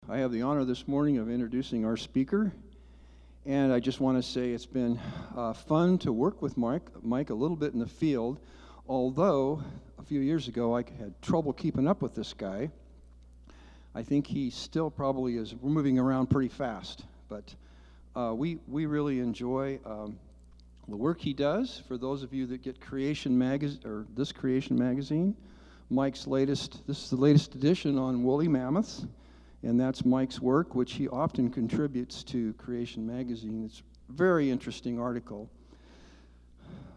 I have the honor this morning of introducing our speaker. And I just want to say it's been fun to work with Mike a little bit in the field, although a few years ago I had trouble keeping up with this guy. I think he still probably is moving around pretty fast, but we really enjoy the work he does. For those of you that get Creation magazine, or this Creation magazine, this is the latest edition on woolly mammoths. And that's Mike's work, which he often contributes to Creation magazine. It's a very interesting article.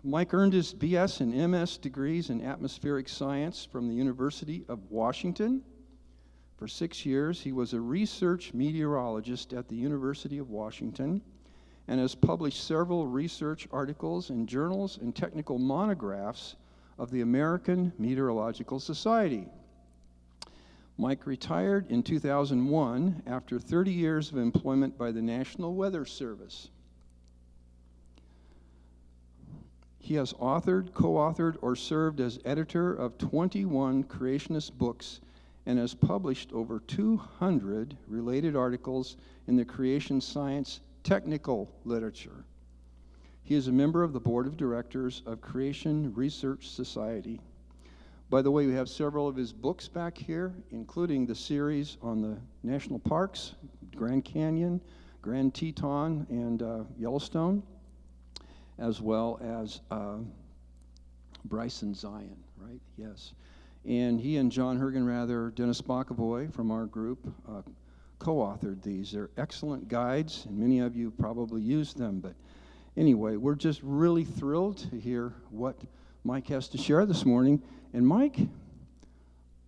Mike earned his BS and MS degrees in atmospheric science from the University of Washington. For 6 years, he was a research meteorologist at the University of Washington and has published several research articles in journals and technical monographs of the American Meteorological Society. Mike retired in 2001 after 30 years of employment by the National Weather Service. He has authored, co-authored, or served as editor of 21 Creationist books and has published over 200 related articles in the creation science technical literature. He is a member of the board of directors of Creation Research Society. By the way, we have several of his books back here, including the series on the national parks, Grand Canyon, Grand Teton, and Yellowstone, as well as Bryson Zion, right? Yes. And he and John Hergenrather, Dennis Bockavoy from our group, co-authored these. They're excellent guides, and many of you probably use them. But anyway, we're just really thrilled to hear what Mike has to share this morning. And Mike,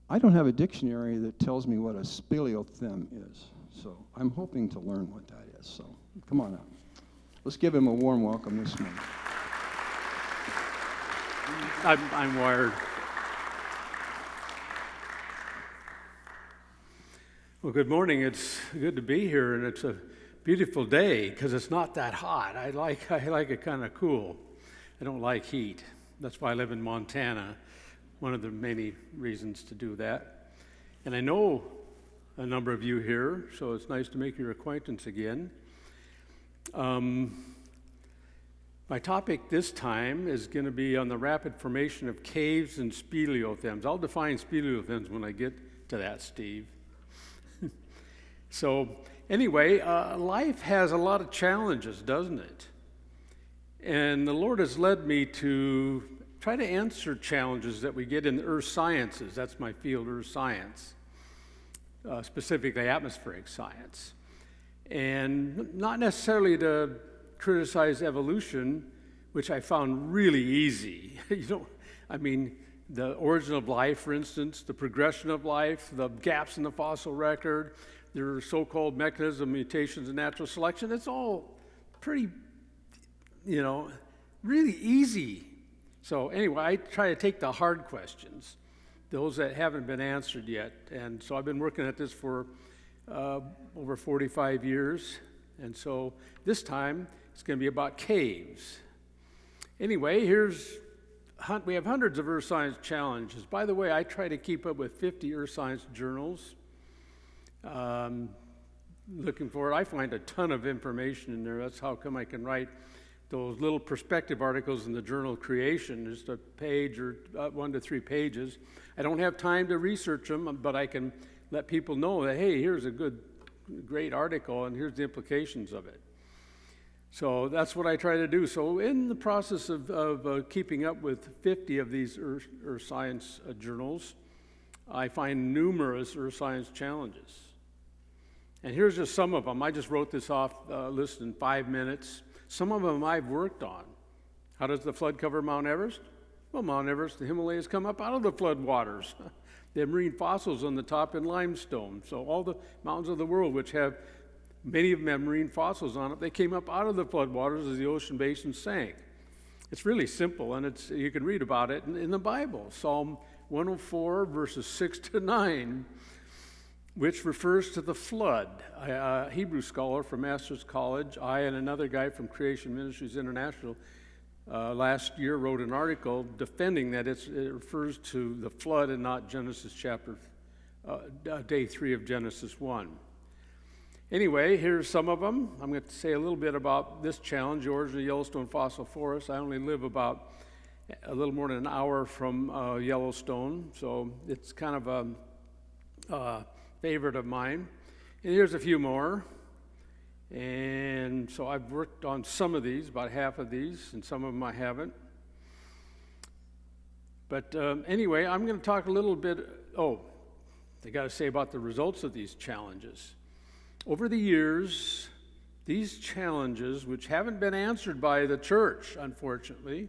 I don't have a dictionary that tells me what a speleothem is, so I'm hoping to learn what that is. So come on up. Let's give him a warm welcome this morning. I'm wired. Well, good morning. It's good to be here, and it's a beautiful day because it's not that hot. I like it kind of cool. I don't like heat. That's why I live in Montana. One of the many reasons to do that. And I know a number of you here, so it's nice to make your acquaintance again. My topic this time is going to be on the rapid formation of caves and speleothems. I'll define speleothems when I get to that, Steve. So anyway, life has a lot of challenges, doesn't it? And the Lord has led me to try to answer challenges that we get in the earth sciences. That's my field, earth science, specifically atmospheric science. And not necessarily to criticize evolution, which I found really easy. The origin of life, for instance, the progression of life, the gaps in the fossil record, their so-called mechanism of mutations and natural selection. It's all pretty, really easy. So anyway, I try to take the hard questions, those that haven't been answered yet. And so I've been working at this for over 45 years. And so this time it's going to be about caves. Anyway, we have hundreds of earth science challenges. By the way, I try to keep up with 50 earth science journals. Looking for it, I find a ton of information in there. That's how come I can write those little perspective articles in the journal Creation, just a page or 1 to 3 pages. I don't have time to research them, but I can let people know that, hey, here's a great article, and here's the implications of it. So that's what I try to do. So in the process of keeping up with 50 of these earth science journals, I find numerous earth science challenges. And here's just some of them. I just wrote this off list in 5 minutes. Some of them I've worked on. How does the flood cover Mount Everest? Well, Mount Everest, the Himalayas come up out of the flood waters. They have marine fossils on the top in limestone. So all the mountains of the world, which have many of them have marine fossils on it, they came up out of the flood waters as the ocean basin sank. It's really simple, and you can read about it in the Bible. Psalm 104, verses 6 to 9. Which refers to the flood. A Hebrew scholar from Masters College, I and another guy from Creation Ministries International last year wrote an article defending that it refers to the flood and not Genesis chapter, day 3 of Genesis 1. Anyway, here's some of them. I'm going to say a little bit about this challenge, the origin of the Yellowstone fossil forest. I only live about a little more than an hour from Yellowstone, so it's kind of a favorite of mine. And here's a few more. And so I've worked on some of these, about half of these, and some of them I haven't. But anyway, I'm going to talk a little bit, I got to say about the results of these challenges. Over the years, these challenges, which haven't been answered by the church, unfortunately,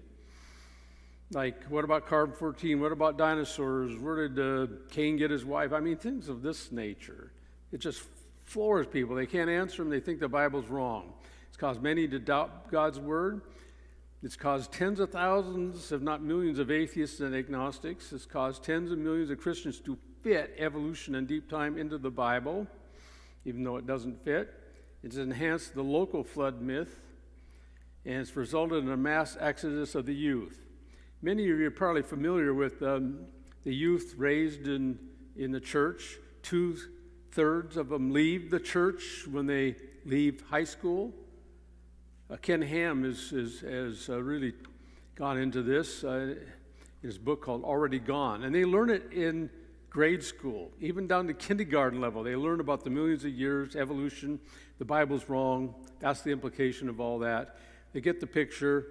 like what about carbon-14, what about dinosaurs, where did Cain get his wife? I mean, things of this nature. It just floors people. They can't answer them. They think the Bible's wrong. It's caused many to doubt God's word. It's caused tens of thousands, if not millions, of atheists and agnostics. It's caused tens of millions of Christians to fit evolution and deep time into the Bible, even though it doesn't fit. It's enhanced the local flood myth, and it's resulted in a mass exodus of the youth. Many of you are probably familiar with the youth raised in the church. 2/3 of them leave the church when they leave high school. Ken Ham has really gone into this in his book called Already Gone. And they learn it in grade school, even down to kindergarten level. They learn about the millions of years, evolution, the Bible's wrong. That's the implication of all that. They get the picture,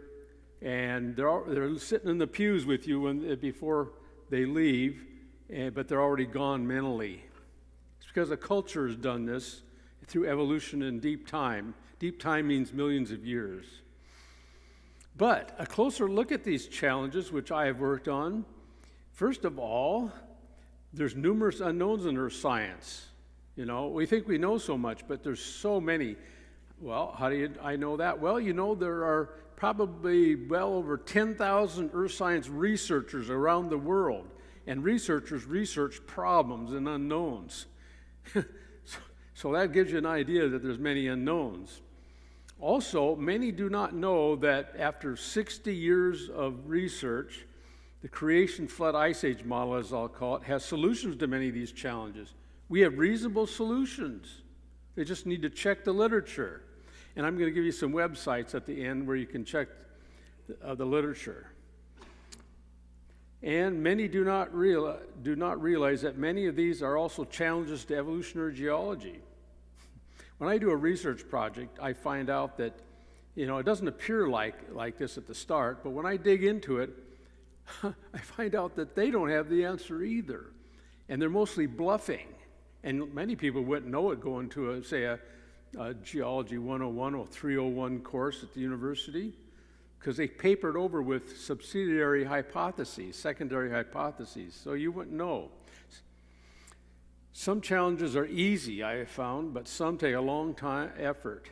and they're sitting in the pews with you before they leave, but they're already gone mentally. It's because the culture has done this through evolution and deep time. Deep time means millions of years. But a closer look at these challenges, which I have worked on, first of all, there's numerous unknowns in earth science. You know, we think we know so much, but there's so many. Well, how do I know that? Well, you know, there are probably well over 10,000 earth science researchers around the world, and researchers research problems and unknowns. So that gives you an idea that there's many unknowns. Also, many do not know that after 60 years of research, the creation flood ice age model, as I'll call it, has solutions to many of these challenges. We have reasonable solutions. They just need to check the literature. And I'm going to give you some websites at the end where you can check the literature. And many do not realize that many of these are also challenges to evolutionary geology. When I do a research project, I find out that, you know, it doesn't appear like this at the start, but when I dig into it, I find out that they don't have the answer either. And they're mostly bluffing. And many people wouldn't know it going to, a Geology 101 or 301 course at the university, because they papered over with subsidiary hypotheses, secondary hypotheses, so you wouldn't know. Some challenges are easy, I have found, but some take a long effort.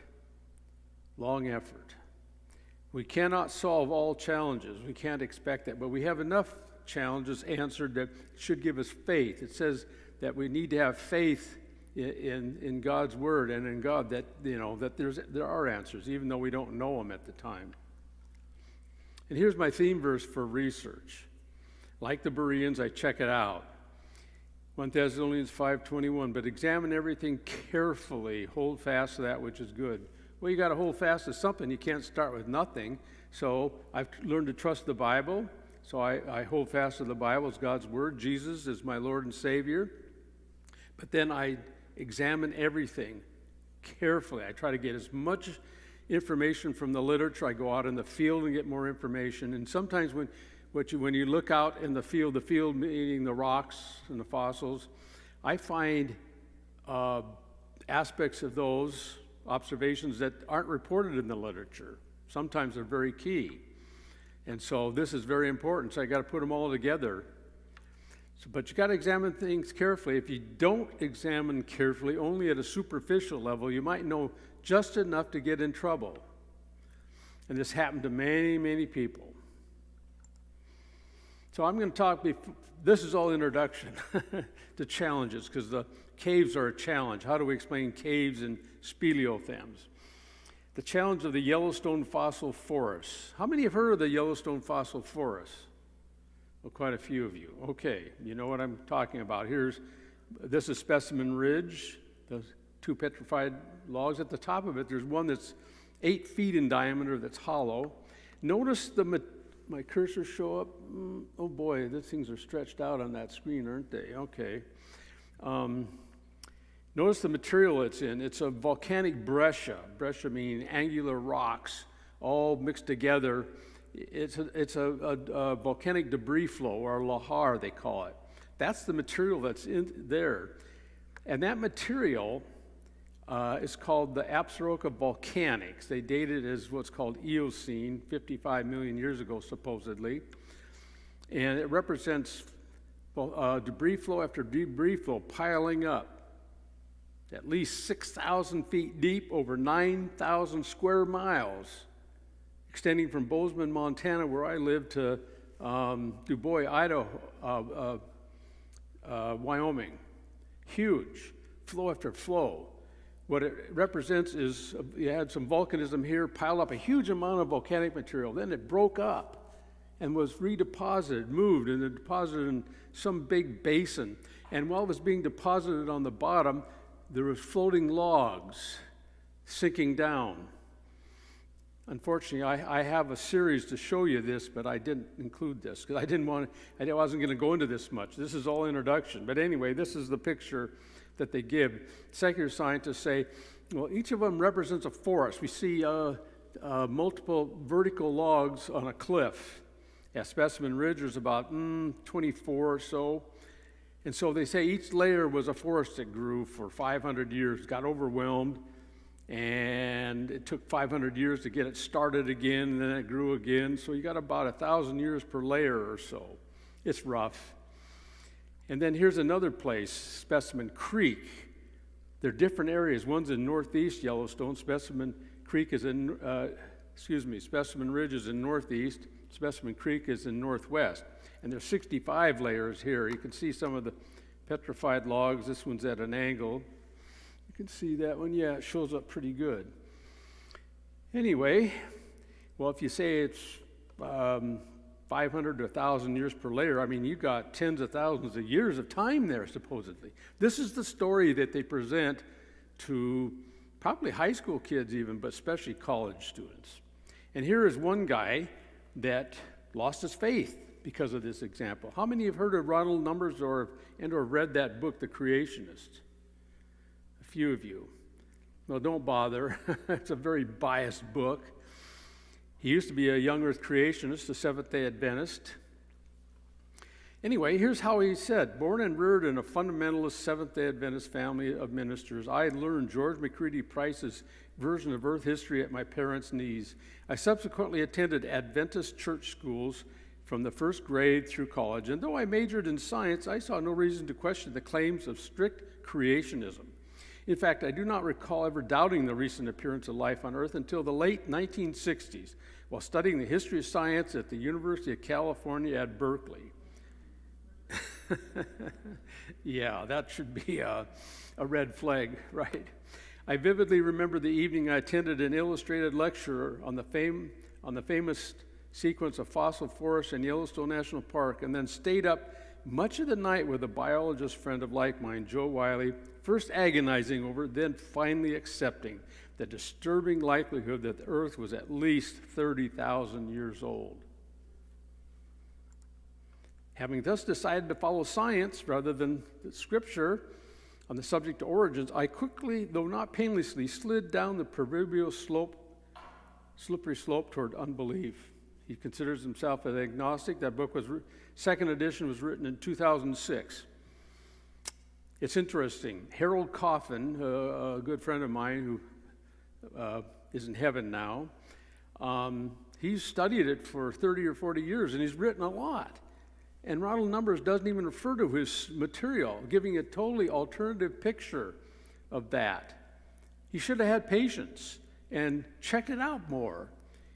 We cannot solve all challenges. We can't expect that, but we have enough challenges answered that should give us faith. It says that we need to have faith in God's word and in God, that, you know, that there are answers, even though we don't know them at the time. And here's my theme verse for research. Like the Bereans, I check it out. 1 Thessalonians 5:21, but examine everything carefully, hold fast to that which is good. Well, you got to hold fast to something. You can't start with nothing. So I've learned to trust the Bible. So I hold fast to the Bible as God's word. Jesus is my Lord and Savior. But then I examine everything carefully. I try to get as much information from the literature. I go out in the field and get more information. And sometimes when you look out in the field meaning the rocks and the fossils, I find aspects of those observations that aren't reported in the literature. Sometimes they're very key. And so this is very important, so I got to put them all together. But you got to examine things carefully. If you don't examine carefully, only at a superficial level, you might know just enough to get in trouble. And this happened to many, many people. So I'm going to talk, this is all introduction to challenges, because the caves are a challenge. How do we explain caves and speleothems? The challenge of the Yellowstone fossil forests. How many have heard of the Yellowstone fossil forests? Well, quite a few of you. Okay, you know what I'm talking about. This is Specimen Ridge, the two petrified logs. At the top of it, there's one that's 8 feet in diameter that's hollow. Notice my cursor show up. Oh boy, these things are stretched out on that screen, aren't they? Okay. Notice the material it's in. It's a volcanic breccia. Breccia meaning angular rocks all mixed together. It's a volcanic debris flow, or lahar they call it. That's the material that's in there. And that material is called the Absaroka Volcanics. They date it as what's called Eocene, 55 million years ago, supposedly. And it represents debris flow after debris flow piling up at least 6,000 feet deep over 9,000 square miles, extending from Bozeman, Montana, where I live, to DuBois, Idaho, Wyoming. Huge, flow after flow. What it represents is you had some volcanism here, piled up a huge amount of volcanic material. Then it broke up and was redeposited, moved, and then deposited in some big basin. And while it was being deposited on the bottom, there was floating logs sinking down. Unfortunately, I have a series to show you this, but I didn't include this because I wasn't going to go into this much. This is all introduction. But anyway, this is the picture that they give. Secular scientists say, well, each of them represents a forest. We see multiple vertical logs on a cliff. At Specimen Ridge, there's about 24 or so. And so they say each layer was a forest that grew for 500 years, got overwhelmed, and it took 500 years to get it started again, and then it grew again. So you got about 1,000 years per layer or so. It's rough. And then here's another place, Specimen Creek. They're different areas. One's in northeast Yellowstone. Specimen Ridge is in northeast. Specimen Creek is in northwest. And there's 65 layers here. You can see some of the petrified logs. This one's at an angle. You can see that one. Yeah, it shows up pretty good. Anyway, well, if you say it's 500 to 1,000 years per layer, I mean, you've got tens of thousands of years of time there, supposedly. This is the story that they present to probably high school kids even, but especially college students. And here is one guy that lost his faith because of this example. How many have heard of Ronald Numbers or read that book, The Creationist? A few of you. Well, don't bother. It's a very biased book. He used to be a young earth creationist, a Seventh-day Adventist. Anyway, here's how he said, born and reared in a fundamentalist Seventh-day Adventist family of ministers, I learned George McCready Price's version of earth history at my parents' knees. I subsequently attended Adventist church schools from the first grade through college, and though I majored in science, I saw no reason to question the claims of strict creationism. In fact, I do not recall ever doubting the recent appearance of life on Earth until the late 1960s, while studying the history of science at the University of California at Berkeley. Yeah, that should be a red flag, right? I vividly remember the evening I attended an illustrated lecture on the famous sequence of fossil forests in Yellowstone National Park, and then stayed up much of the night with a biologist friend of like mine, Joe Wiley, first agonizing over, then finally accepting the disturbing likelihood that the Earth was at least 30,000 years old. Having thus decided to follow science rather than the Scripture on the subject of origins, I quickly, though not painlessly, slid down the proverbial slippery slope toward unbelief. He considers himself an agnostic. That book second edition was written in 2006. It's interesting. Harold Coffin, a good friend of mine who is in heaven now, he's studied it for 30 or 40 years, and he's written a lot. And Ronald Numbers doesn't even refer to his material, giving a totally alternative picture of that. He should have had patience and checked it out more.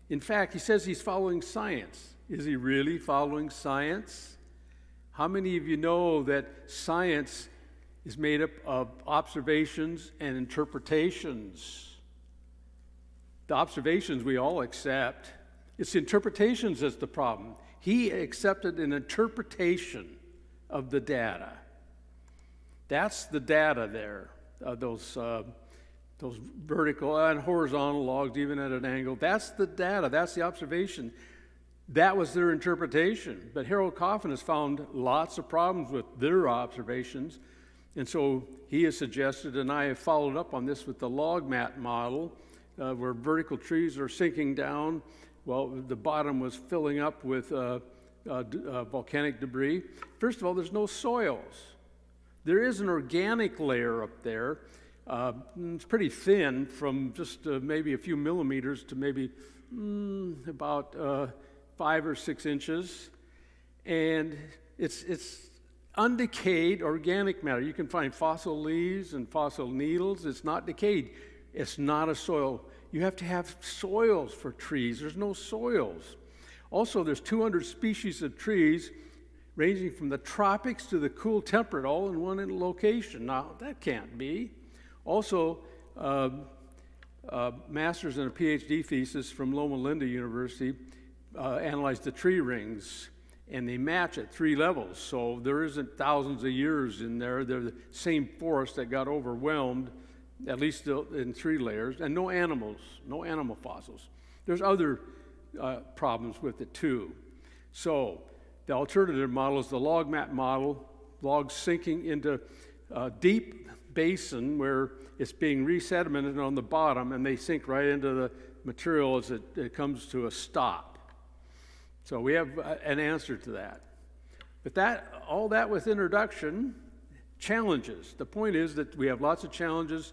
In fact, he says he's following science. Is he really following science? How many of you know that science is made up of observations and interpretations? The observations we all accept. It's the interpretations that's the problem. He accepted an interpretation of the data. That's the data there. those vertical and horizontal logs, even at an angle. That's the data, that's the observation. That was their interpretation. But Harold Coffin has found lots of problems with their observations. And so he has suggested, and I have followed up on this with the log mat model, where vertical trees are sinking down. Well, the bottom was filling up with volcanic debris. First of all, there's no soils. There is an organic layer up there. It's pretty thin, from just maybe a few millimeters to maybe about 5 or 6 inches. And it's undecayed organic matter. You can find fossil leaves and fossil needles. It's not decayed. It's not a soil. You have to have soils for trees. There's no soils. Also, there's 200 species of trees ranging from the tropics to the cool temperate, all in one location. Now, that can't be. Also, master's and a PhD thesis from Loma Linda University analyzed the tree rings, and they match at 3 levels. So there isn't thousands of years in there. They're the same forest that got overwhelmed, at least in 3 layers, and no animals, no animal fossils. There's other problems with it too. So the alternative model is the log mat model, logs sinking into a deep basin where it's being resedimented on the bottom, and they sink right into the material as it comes to a stop. So we have an answer to that. But all that with introduction, challenges. The point is that we have lots of challenges,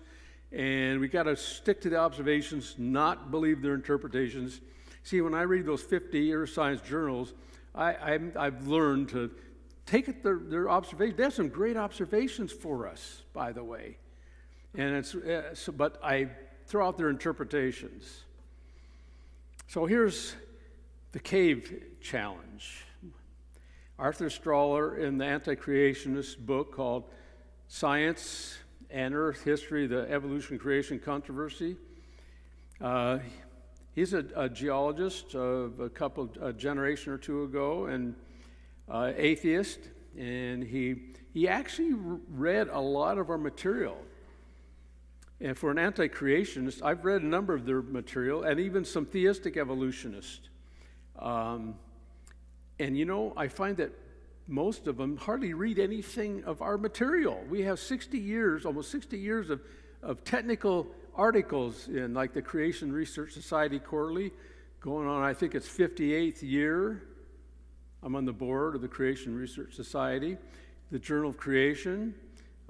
and we got to stick to the observations, not believe their interpretations. See, when I read those 50 earth science journals, I've learned to take their observations. They have some great observations for us, by the way. And but I throw out their interpretations. So here's the cave challenge. Arthur Strahler, in the anti-creationist book called Science and Earth History, the Evolution Creation Controversy, he's a geologist of a generation or two ago, and atheist, and he actually read a lot of our material. And for an anti-creationist, I've read a number of their material, and even some theistic evolutionists. And you know, I find that most of them hardly read anything of our material. We have 60 years, almost 60 years of technical articles in, like, the Creation Research Society Quarterly, going on, I think it's 58th year. I'm on the board of the Creation Research Society, the Journal of Creation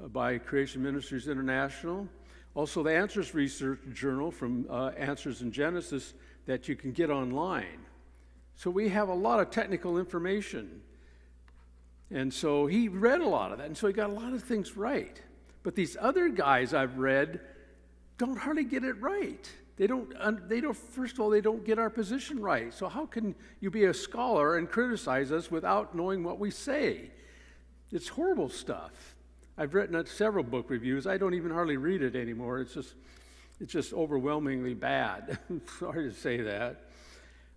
by Creation Ministries International, also the Answers Research Journal from Answers in Genesis that you can get online. So we have a lot of technical information. And so he read a lot of that, and so he got a lot of things right. But these other guys I've read don't hardly get it right. They don't, first of all, they don't get our position right. So how can you be a scholar and criticize us without knowing what we say? It's horrible stuff. I've written several book reviews. I don't even hardly read it anymore. It's just overwhelmingly bad. Sorry to say that.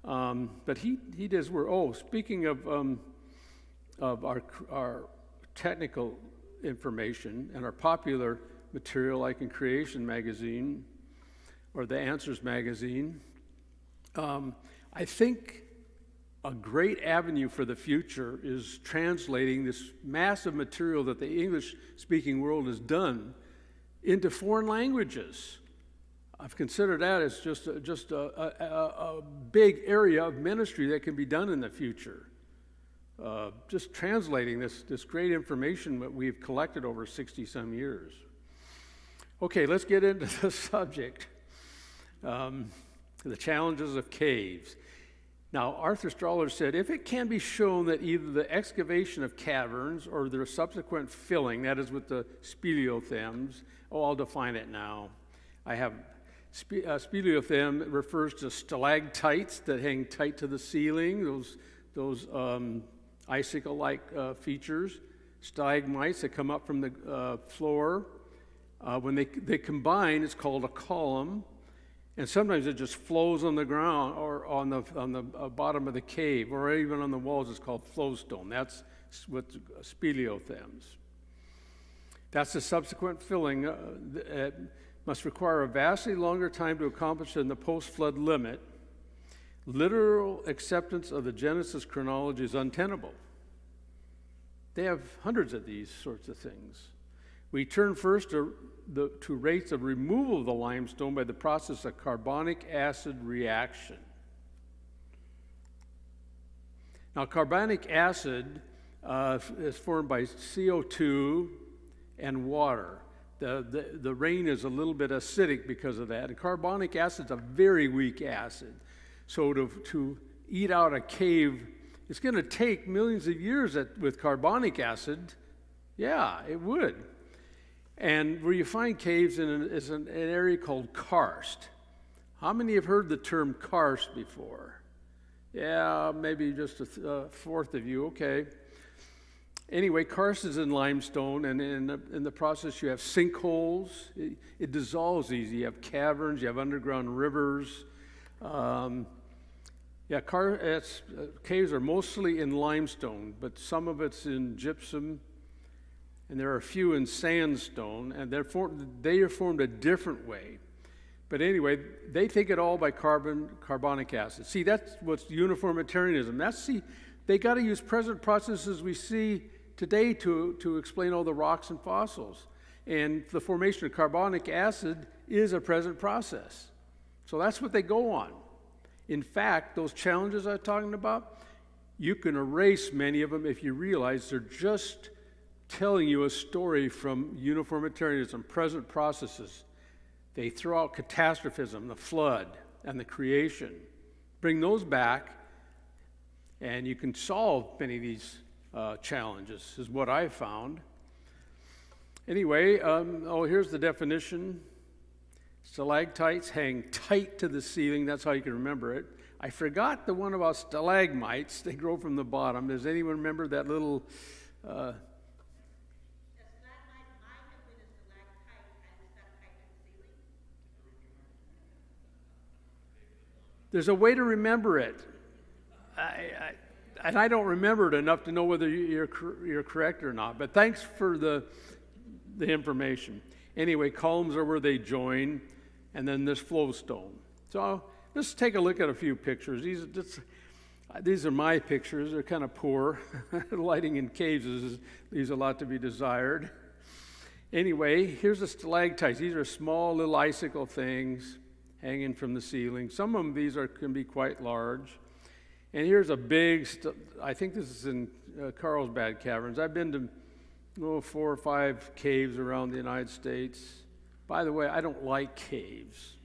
But he does work. Oh, speaking of our technical information and our popular material, like in Creation magazine or the Answers magazine, I think a great avenue for the future is translating this massive material that the English-speaking world has done into foreign languages. I've considered that as just a big area of ministry that can be done in the future. Just translating this great information that we've collected over 60-some years. Okay, let's get into the subject. The challenges of caves. Now, Arthur Strahler said, if it can be shown that either the excavation of caverns or their subsequent filling, that is with the speleothems, I'll define it now. I have speleothem refers to stalactites that hang tight to the ceiling, those icicle-like features, stalagmites that come up from the floor. When they combine, it's called a column. And sometimes it just flows on the ground or on the bottom of the cave, or even on the walls. It's called flowstone. That's what speleothems. That's the subsequent filling must require a vastly longer time to accomplish than the post-flood limit. Literal acceptance of the Genesis chronology is untenable. They have hundreds of these sorts of things. We turn first to rates of removal of the limestone by the process of carbonic acid reaction. Now, carbonic acid is formed by CO2 and water. The rain is a little bit acidic because of that. And carbonic acid is a very weak acid. So to eat out a cave, it's going to take millions of years with carbonic acid. Yeah, it would. And where you find caves is an area called karst. How many have heard the term karst before? Yeah, maybe just a fourth of you. Okay. Anyway, karst is in limestone, and in the process you have sinkholes. It dissolves easy. You have caverns. You have underground rivers. Caves are mostly in limestone, but some of it's in gypsum, and there are a few in sandstone, and they are formed a different way. But anyway, they take it all by carbonic acid. See, that's what's uniformitarianism. They got to use present processes we see today to explain all the rocks and fossils. And the formation of carbonic acid is a present process. So that's what they go on. In fact, those challenges I'm talking about, you can erase many of them if you realize they're just telling you a story from uniformitarianism, present processes. They throw out catastrophism, the flood, and the creation. Bring those back, and you can solve many of these challenges, is what I found. Anyway, here's the definition. Stalactites hang tight to the ceiling. That's how you can remember it. I forgot the one about stalagmites. They grow from the bottom. Does anyone remember that little... There's a way to remember it. And I don't remember it enough to know whether you're correct or not. But thanks for the information. Anyway, columns are where they join, and then this flowstone. So let's take a look at a few pictures. These are my pictures. They're kind of poor. Lighting in caves leaves a lot to be desired. Anyway, here's the stalactites. These are small little icicle things hanging from the ceiling. Some of these can be quite large. And here's a big, I think this is in Carlsbad Caverns. I've been to 4 or 5 caves around the United States. By the way, I don't like caves.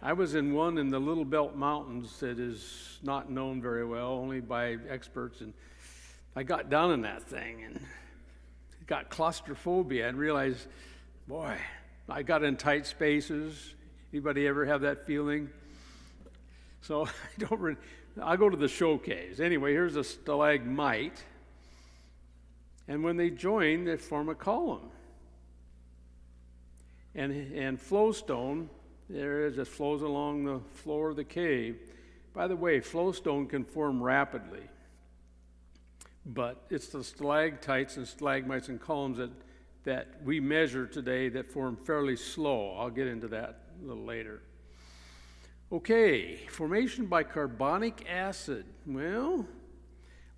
I was in one in the Little Belt Mountains that is not known very well, only by experts, and I got down in that thing and got claustrophobia and realized, boy, I got in tight spaces. Anybody ever have that feeling? So I go to the show caves. Anyway, here's a stalagmite. And when they join, they form a column. And flowstone, there it just flows along the floor of the cave. By the way, flowstone can form rapidly. But it's the stalactites and stalagmites and columns that we measure today that form fairly slow. I'll get into that a little later. Okay, formation by carbonic acid. Well,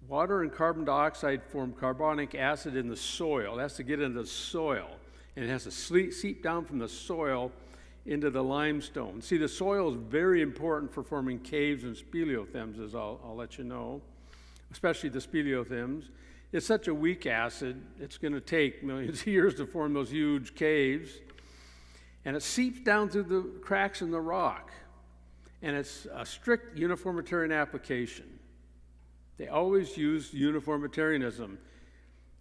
water and carbon dioxide form carbonic acid in the soil. It has to get into the soil, and it has to seep down from the soil into the limestone. See, the soil is very important for forming caves and speleothems, as I'll let you know, especially the speleothems. It's such a weak acid, it's going to take millions of years to form those huge caves. And it seeps down through the cracks in the rock. And it's a strict uniformitarian application. They always use uniformitarianism.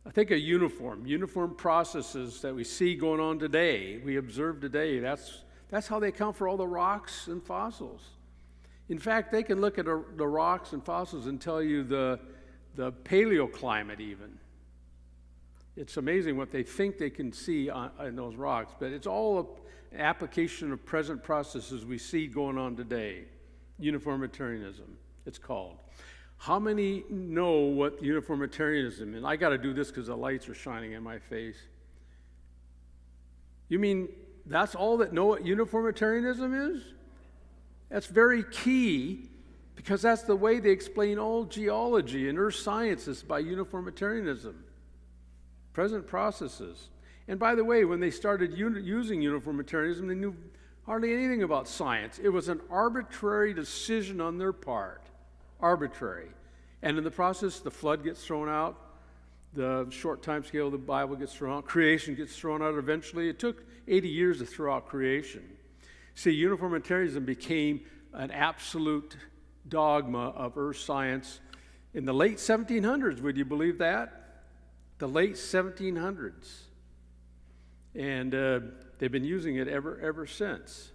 I think a uniform processes that we see going on today, we observe today, that's how they account for all the rocks and fossils. In fact, they can look at the rocks and fossils and tell you the paleoclimate even. It's amazing what they think they can see in those rocks, but it's all an application of present processes we see going on today. Uniformitarianism, it's called. How many know what uniformitarianism is? I got to do this because the lights are shining in my face. You mean that's all that uniformitarianism is? That's very key, because that's the way they explain all geology and earth sciences, by uniformitarianism. Present processes. And by the way, when they started using uniformitarianism, they knew hardly anything about science. It was an arbitrary decision on their part. Arbitrary. And in the process, the flood gets thrown out, the short time scale of the Bible gets thrown out, creation gets thrown out eventually. It took 80 years to throw out creation. See, uniformitarianism became an absolute dogma of earth science in the late 1700s. Would you believe that? The late 1700s. And they've been using it ever since.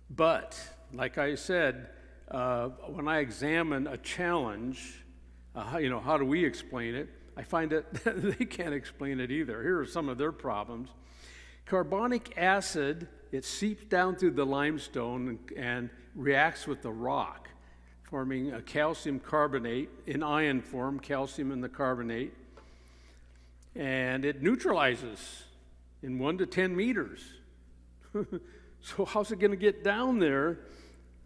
But, like I said, when I examine a challenge, how do we explain it? I find that they can't explain it either. Here are some of their problems. Carbonic acid, it seeps down through the limestone and reacts with the rock, forming a calcium carbonate in ion form, calcium in the carbonate. And it neutralizes in 1 to 10 meters. So how's it going to get down there?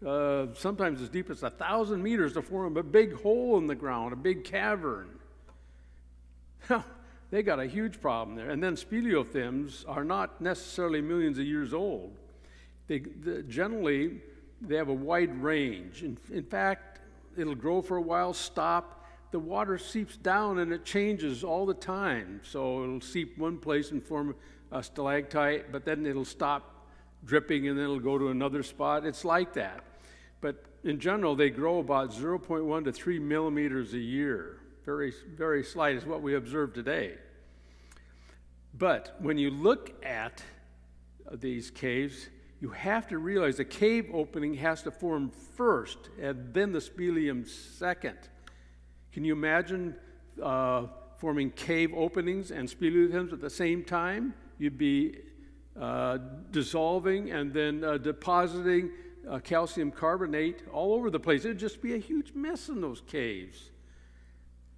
Sometimes as deep as 1,000 meters to form a big hole in the ground, a big cavern. They got a huge problem there. And then speleothems are not necessarily millions of years old. Generally, they have a wide range. In fact, it'll grow for a while, stop. The water seeps down and it changes all the time. So it'll seep one place and form a stalactite, but then it'll stop dripping and then it'll go to another spot. It's like that. But in general, they grow about 0.1 to 3 millimeters a year. Very, very slight is what we observe today. But when you look at these caves, you have to realize the cave opening has to form first and then the speleum second. Can you imagine forming cave openings and speleothems at the same time? You'd be dissolving and then depositing calcium carbonate all over the place. It'd just be a huge mess in those caves.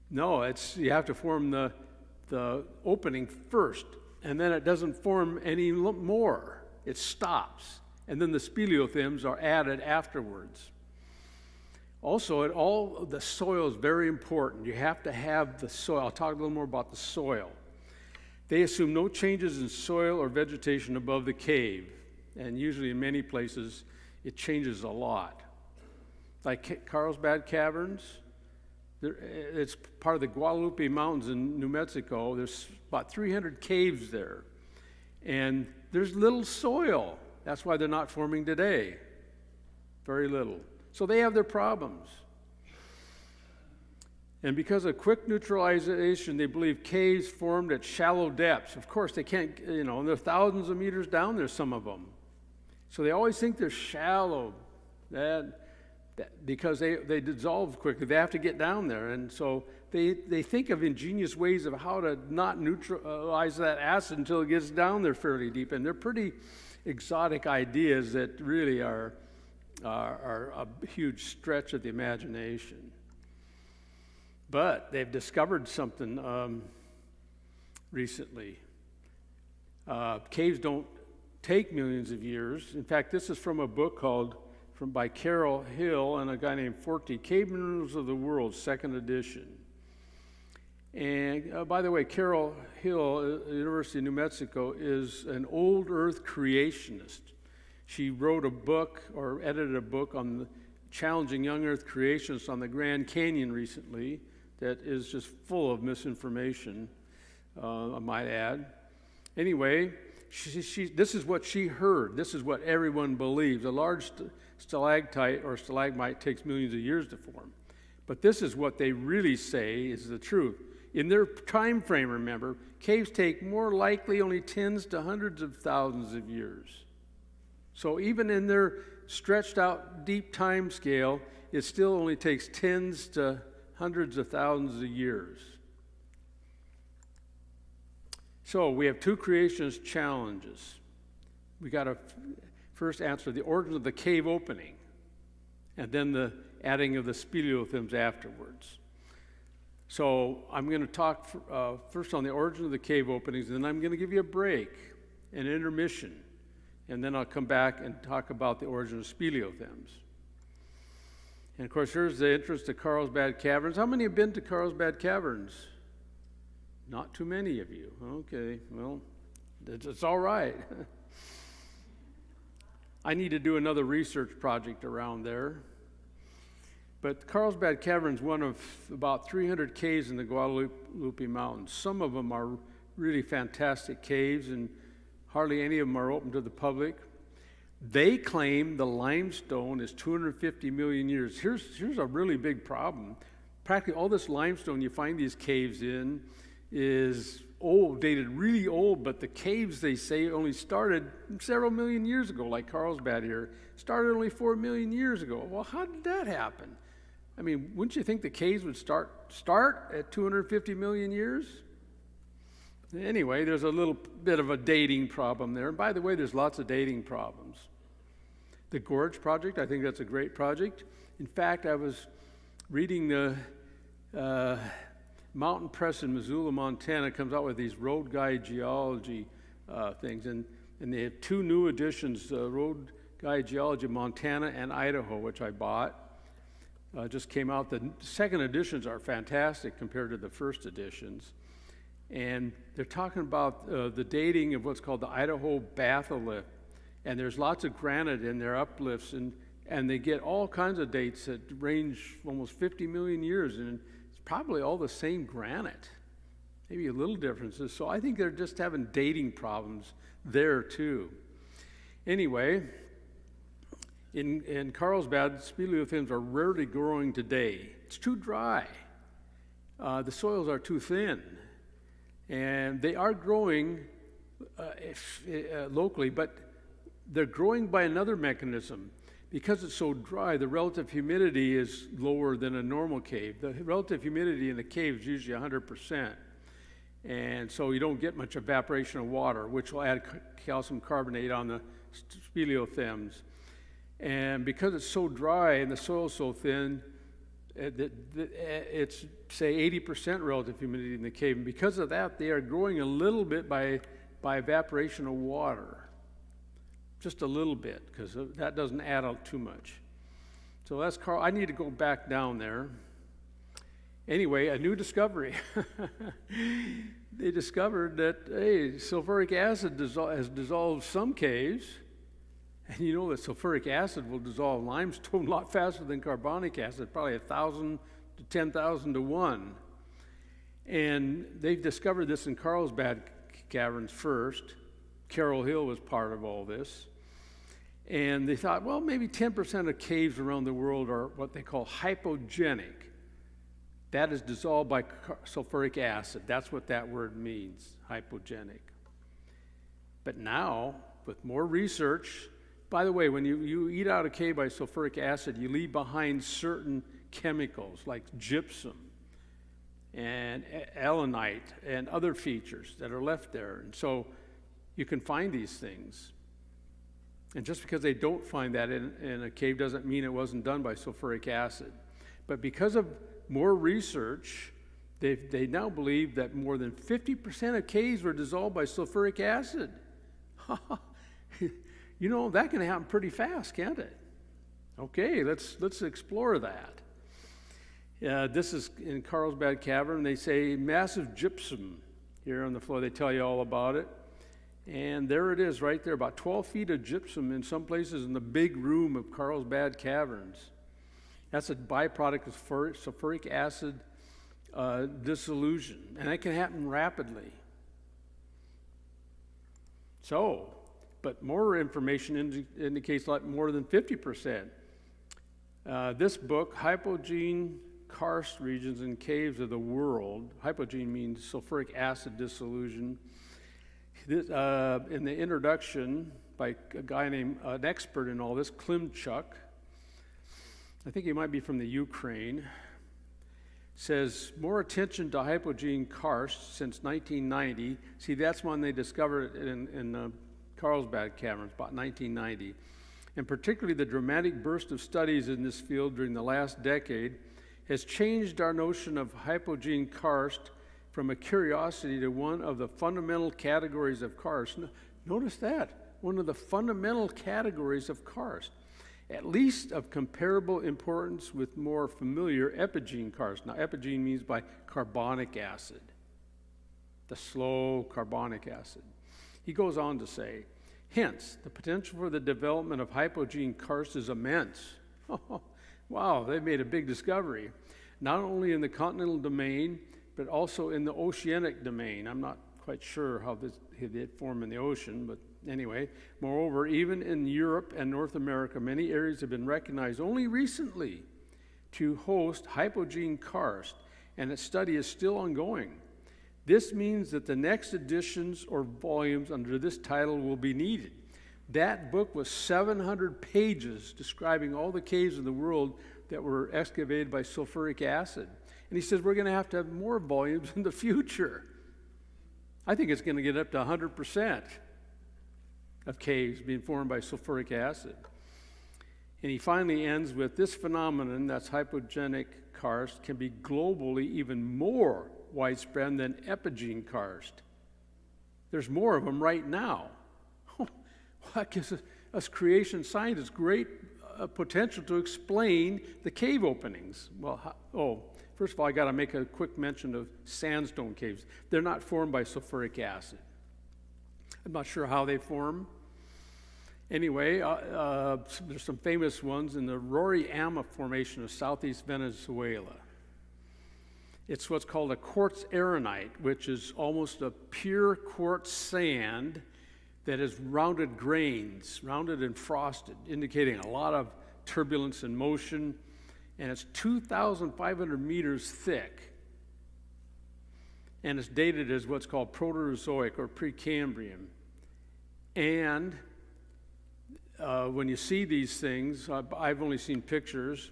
No, you have to form the opening first, and then it doesn't form any more. It stops, and then the speleothems are added afterwards. Also, all the soil is very important. You have to have the soil. I'll talk a little more about the soil. They assume no changes in soil or vegetation above the cave, and usually in many places it changes a lot. Like Carlsbad Caverns, it's part of the Guadalupe Mountains in New Mexico. There's about 300 caves there, and there's little soil. That's why they're not forming today. Very little. So they have their problems. And because of quick neutralization, they believe caves formed at shallow depths. Of course, they can't, and they're thousands of meters down there, some of them. So they always think they're shallow because they dissolve quickly. They have to get down there. And so they think of ingenious ways of how to not neutralize that acid until it gets down there fairly deep. And they're pretty exotic ideas that really are a huge stretch of the imagination. But they've discovered something recently. Caves don't take millions of years. In fact, this is from a book by Carol Hill and a guy named Forte, Cave Minerals of the World, 2nd edition. And by the way, Carol Hill, University of New Mexico, is an old earth creationist. She wrote a book, or edited a book, on the challenging young earth creationists on the Grand Canyon recently that is just full of misinformation, I might add. Anyway, this is what she heard. This is what everyone believes. A large stalactite or stalagmite takes millions of years to form. But this is what they really say is the truth. In their time frame, remember, caves take more likely only tens to hundreds of thousands of years. So even in their stretched out deep time scale, it still only takes tens to hundreds of thousands of years. So we have two creationist challenges. We got to first answer the origin of the cave opening, and then the adding of the speleothems afterwards. So I'm going to talk first on the origin of the cave openings, and then I'm going to give you a break, an intermission, and then I'll come back and talk about the origin of Speleothems. And of course, here's the entrance to Carlsbad Caverns. How many have been to Carlsbad Caverns? Not too many of you. Okay, well, it's all right. I need to do another research project around there. But Carlsbad Caverns, one of about 300 caves in the Guadalupe Mountains. Some of them are really fantastic caves, and hardly any of them are open to the public. They claim the limestone is 250 million years. Here's a really big problem. Practically all this limestone you find these caves in is old, dated really old, but the caves, they say, only started several million years ago, like Carlsbad here. Started only 4 million years ago. Well, how did that happen? I mean, wouldn't you think the caves would start at 250 million years? Anyway, there's a little bit of a dating problem there. And by the way, there's lots of dating problems. The Gorge Project, I think that's a great project. In fact, I was reading the Mountain Press in Missoula, Montana, comes out with these road guide geology things. And they have 2 new editions, Road Guide Geology Montana and Idaho, which I bought. Just came out. The second editions are fantastic compared to the first editions. And they're talking about the dating of what's called the Idaho batholith. And there's lots of granite in their uplifts, and they get all kinds of dates that range almost 50 million years, and it's probably all the same granite, maybe a little differences. So I think they're just having dating problems there too. Anyway, in Carlsbad, Speleothems are rarely growing today. It's too dry. The soils are too thin. And they are growing locally, but they're growing by another mechanism. Because it's so dry, the relative humidity is lower than a normal cave. The relative humidity in the cave is usually 100%. And so you don't get much evaporation of water, which will add calcium carbonate on the Speleothems. And because it's so dry and the soil's so thin, it's, say, 80% relative humidity in the cave. And because of that, they are growing a little bit by evaporation of water. Just a little bit, because that doesn't add up too much. So that's I need to go back down there. Anyway, a new discovery. They discovered that, hey, sulfuric acid has dissolved some caves. And you know that sulfuric acid will dissolve limestone a lot faster than carbonic acid, probably 1,000 to 10,000 to 1. And they've discovered this in Carlsbad Caverns first. Carroll Hill was part of all this. And they thought, well, maybe 10% of caves around the world are what they call hypogenic. That is dissolved by sulfuric acid. That's what that word means, hypogenic. But now, with more research, by the way, when you eat out a cave by sulfuric acid, you leave behind certain chemicals like gypsum and allanite and other features that are left there. And so you can find these things. And just because they don't find that in a cave doesn't mean it wasn't done by sulfuric acid. But because of more research, they now believe that more than 50% of caves were dissolved by sulfuric acid. You know, that can happen pretty fast, can't it? Okay, let's explore that. This is in Carlsbad Cavern. They say massive gypsum here on the floor. They tell you all about it. And there it is right there, about 12 feet of gypsum in some places in the big room of Carlsbad Caverns. That's a byproduct of sulfuric acid dissolution, and that can happen rapidly. So, but more information indicates like more than 50%. This book, Hypogenic Karst Regions and Caves of the World, hypogene means sulfuric acid dissolution. This, in the introduction by a guy named, an expert in all this, Klimchuk, I think he might be from the Ukraine, says more attention to hypogenic karst since 1990. See, that's when they discovered it in Carlsbad Caverns, about 1990. And particularly the dramatic burst of studies in this field during the last decade has changed our notion of hypogenic karst from a curiosity to one of the fundamental categories of karst. Notice that, one of the fundamental categories of karst, at least of comparable importance with more familiar epigene karst. Now, epigene means by carbonic acid, the slow carbonic acid. He goes on to say, hence, the potential for the development of hypogenic karst is immense. Wow, they've made a big discovery, not only in the continental domain, but also in the oceanic domain. I'm not quite sure how they form in the ocean, but anyway. Moreover, even in Europe and North America, many areas have been recognized only recently to host hypogenic karst, and its study is still ongoing. This means that the next editions or volumes under this title will be needed. That book was 700 pages describing all the caves in the world that were excavated by sulfuric acid. And he says we're going to have more volumes in the future. I think it's going to get up to 100% of caves being formed by sulfuric acid. And he finally ends with this phenomenon, that's hypogenic karst, can be globally even more widespread than epigenic karst. There's more of them right now. That gives us creation scientists great potential to explain the cave openings. Well, first of all, I got to make a quick mention of sandstone caves. They're not formed by sulfuric acid. I'm not sure how they form. Anyway, there's some famous ones in the Roraima Formation of southeast Venezuela. It's what's called a quartz arenite, which is almost a pure quartz sand that has rounded grains, rounded and frosted, indicating a lot of turbulence and motion, and it's 2,500 meters thick. And it's dated as what's called Proterozoic or Precambrian. And when you see these things, I've only seen pictures,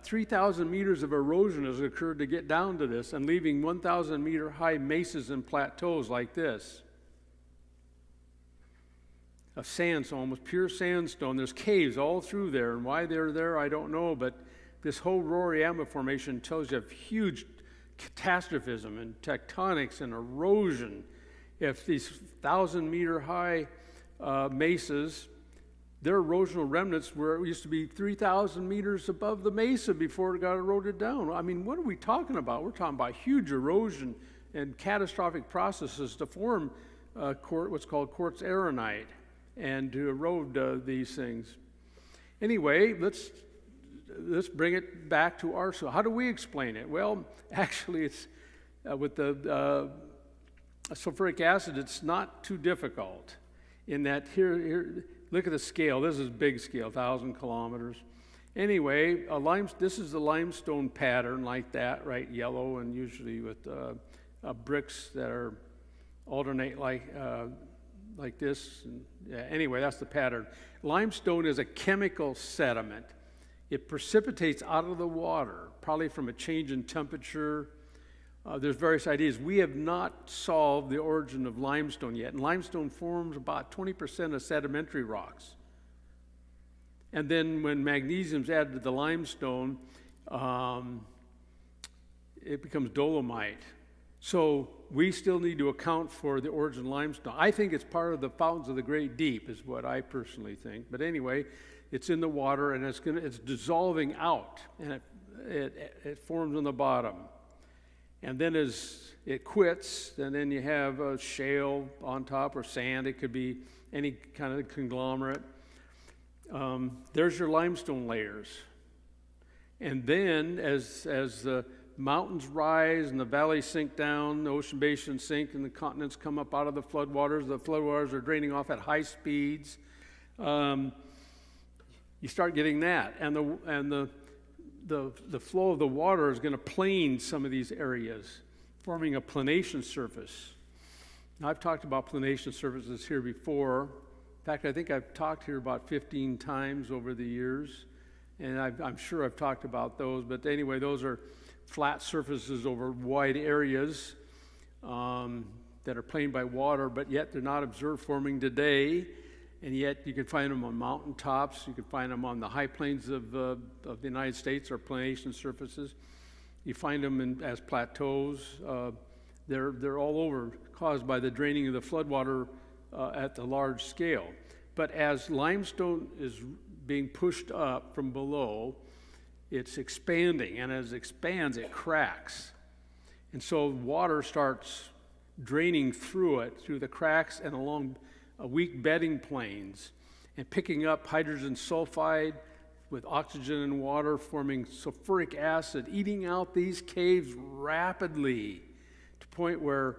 3,000 meters of erosion has occurred to get down to this, and leaving 1,000 meter high mesas and plateaus like this. Of sandstone, almost pure sandstone. There's caves all through there, and why they're there, I don't know, but this whole Roraima Formation tells you of huge catastrophism and tectonics and erosion. If these 1,000 meter high mesas, their erosional remnants where it used to be 3,000 meters above the mesa before it got eroded down. I mean, what are we talking about? We're talking about huge erosion and catastrophic processes to form what's called quartz arenite and to erode these things. Anyway, let's bring it back to our soil. How do we explain it? Well, actually, it's with the sulfuric acid, it's not too difficult in that here, look at the scale. This is big scale, 1,000 kilometers. Anyway, this is the limestone pattern like that, right? Yellow and usually with bricks that are alternate like this. And, anyway, that's the pattern. Limestone is a chemical sediment. It precipitates out of the water, probably from a change in temperature. There's various ideas. We have not solved the origin of limestone yet. And limestone forms about 20% of sedimentary rocks. And then when magnesium's added to the limestone, it becomes dolomite. So we still need to account for the origin of limestone. I think it's part of the fountains of the Great Deep is what I personally think. But anyway, it's in the water and it's dissolving out, and it forms on the bottom. And then as it quits, and then you have a shale on top or sand. It could be any kind of conglomerate. There's your limestone layers. And then as the mountains rise and the valleys sink down, the ocean basins sink and the continents come up out of the floodwaters. The floodwaters are draining off at high speeds. You start getting that. And the flow of the water is going to plane some of these areas, forming a planation surface. Now, I've talked about planation surfaces here before. In fact, I think I've talked here about 15 times over the years, and I'm sure I've talked about those. But anyway, those are flat surfaces over wide areas that are planed by water, but yet they're not observed forming today. and yet you can find them on mountaintops, you can find them on the high plains of the United States or planation surfaces. You find them as plateaus. They're all over, caused by the draining of the floodwater at the large scale. But as limestone is being pushed up from below, it's expanding, and as it expands, it cracks. And so water starts draining through it, through the cracks and along weak bedding planes, and picking up hydrogen sulfide with oxygen and water, forming sulfuric acid, eating out these caves rapidly to the point where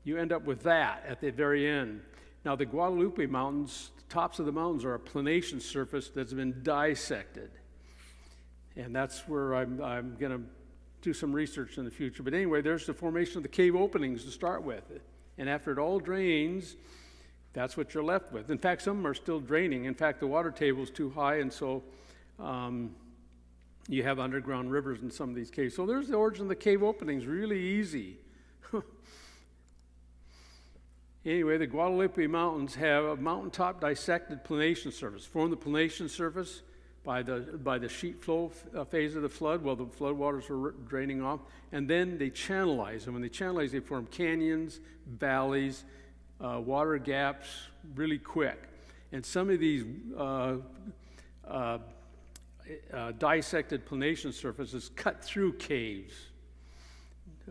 you end up with that at the very end. Now, the Guadalupe Mountains, the tops of the mountains are a planation surface that's been dissected. And that's where I'm going to do some research in the future. But anyway, there's the formation of the cave openings to start with. And after it all drains, that's what you're left with. In fact, some of them are still draining. In fact, the water table is too high, and so you have underground rivers in some of these caves. So there's the origin of the cave openings, really easy. Anyway, the Guadalupe Mountains have a mountaintop dissected planation surface. Form the planation surface by the sheet flow phase of the flood while the flood waters are draining off, and then they channelize. And when they channelize, they form canyons, valleys, water gaps really quick. And some of these dissected planation surfaces cut through caves.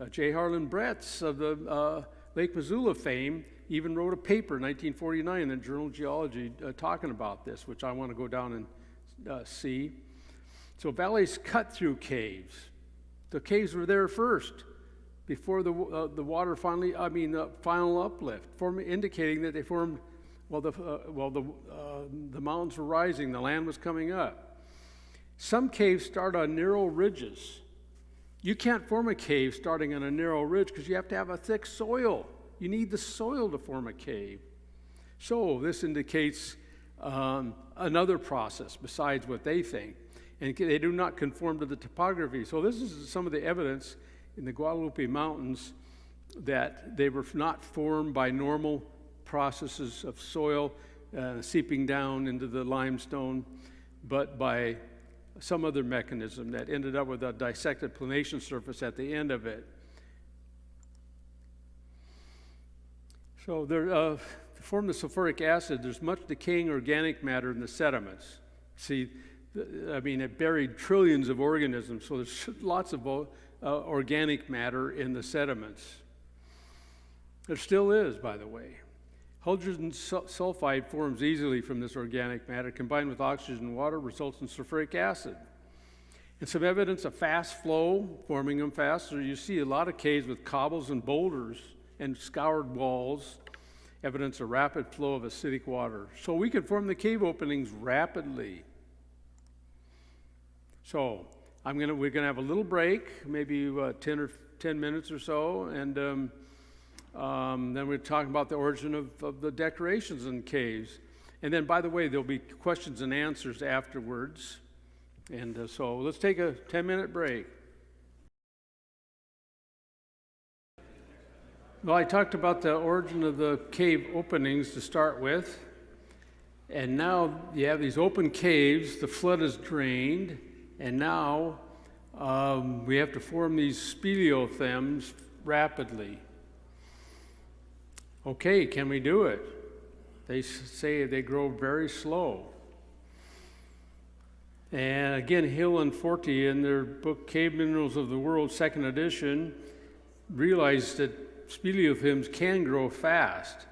J. Harlan Bretz of the Lake Missoula fame even wrote a paper in 1949 in the Journal of Geology talking about this, which I want to go down and see. So valleys cut through caves. The caves were there first, before the water the final uplift, indicating that they formed while the mountains were rising, the land was coming up. Some caves start on narrow ridges. You can't form a cave starting on a narrow ridge because you have to have a thick soil. You need the soil to form a cave. So this indicates another process besides what they think. And they do not conform to the topography. So this is some of the evidence in the Guadalupe Mountains that they were not formed by normal processes of soil seeping down into the limestone, but by some other mechanism that ended up with a dissected planation surface at the end of it. So to form the sulfuric acid, there's much decaying organic matter in the sediments. See, it buried trillions of organisms, so there's lots of organic matter in the sediments. There still is, by the way. Hydrogen sulfide forms easily from this organic matter. Combined with oxygen and water, results in sulfuric acid. And some evidence of fast flow, forming them faster. You see a lot of caves with cobbles and boulders and scoured walls, evidence of rapid flow of acidic water. So we can form the cave openings rapidly. So we're gonna have a little break, maybe 10 minutes or so, and then we're talking about the origin of the decorations in caves. And then, by the way, there'll be questions and answers afterwards. And so let's take a 10-minute break. Well, I talked about the origin of the cave openings to start with. And now you have these open caves, the flood is drained, and now we have to form these speleothems rapidly. Okay, can we do it? They say they grow very slow. And again, Hill and Forte, in their book Cave Minerals of the World, 2nd edition, realized that speleothems can grow fast.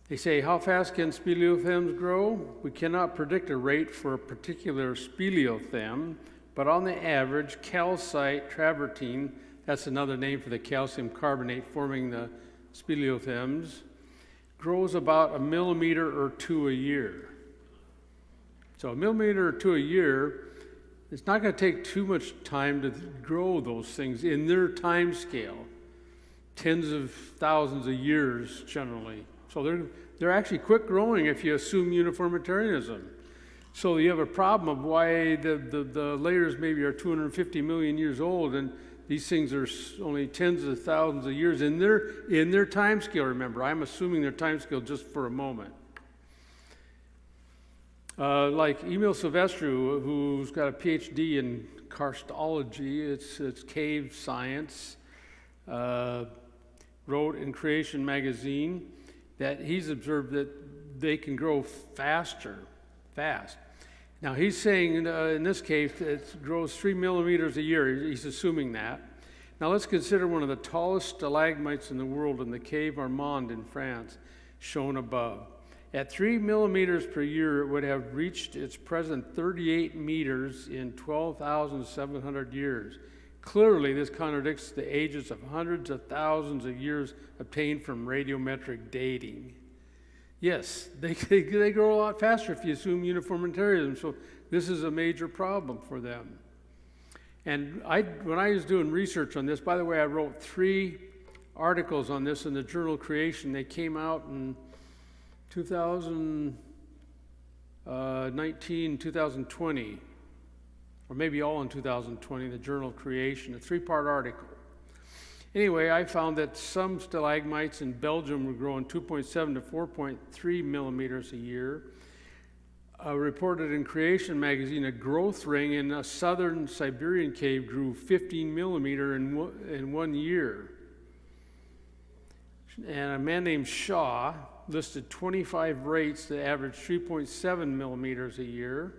They say, how fast can speleothems grow? We cannot predict a rate for a particular speleothem, but on the average, calcite travertine, that's another name for the calcium carbonate forming the speleothems, grows about 1 millimeter or 2 a year. So 1 millimeter or 2 a year, it's not going to take too much time to grow those things in their time scale. Tens of thousands of years generally. So they're actually quick growing if you assume uniformitarianism. So you have a problem of why the layers maybe are 250 million years old, and these things are only tens of thousands of years in their time scale. Remember, I'm assuming their time scale just for a moment. Like Emil Silvestru, who's got a PhD in karstology, it's cave science, wrote in Creation magazine that he's observed that they can grow fast. Now he's saying in this case it grows 3 millimeters a year. He's assuming that. Now let's consider one of the tallest stalagmites in the world in the Cave Armand in France, shown above. At 3 millimeters per year, it would have reached its present 38 meters in 12,700 years. Clearly, this contradicts the ages of hundreds of thousands of years obtained from radiometric dating. Yes, they grow a lot faster if you assume uniformitarianism, so this is a major problem for them. And when I was doing research on this, by the way, I wrote 3 articles on this in the journal Creation. They came out in 2019, 2020, or maybe all in 2020, the journal Creation, a 3-part article. Anyway, I found that some stalagmites in Belgium were growing 2.7 to 4.3 millimeters a year. Reported in Creation magazine, a growth ring in a southern Siberian cave grew 15 millimeter in 1 year. And a man named Shaw listed 25 rates that averaged 3.7 millimeters a year.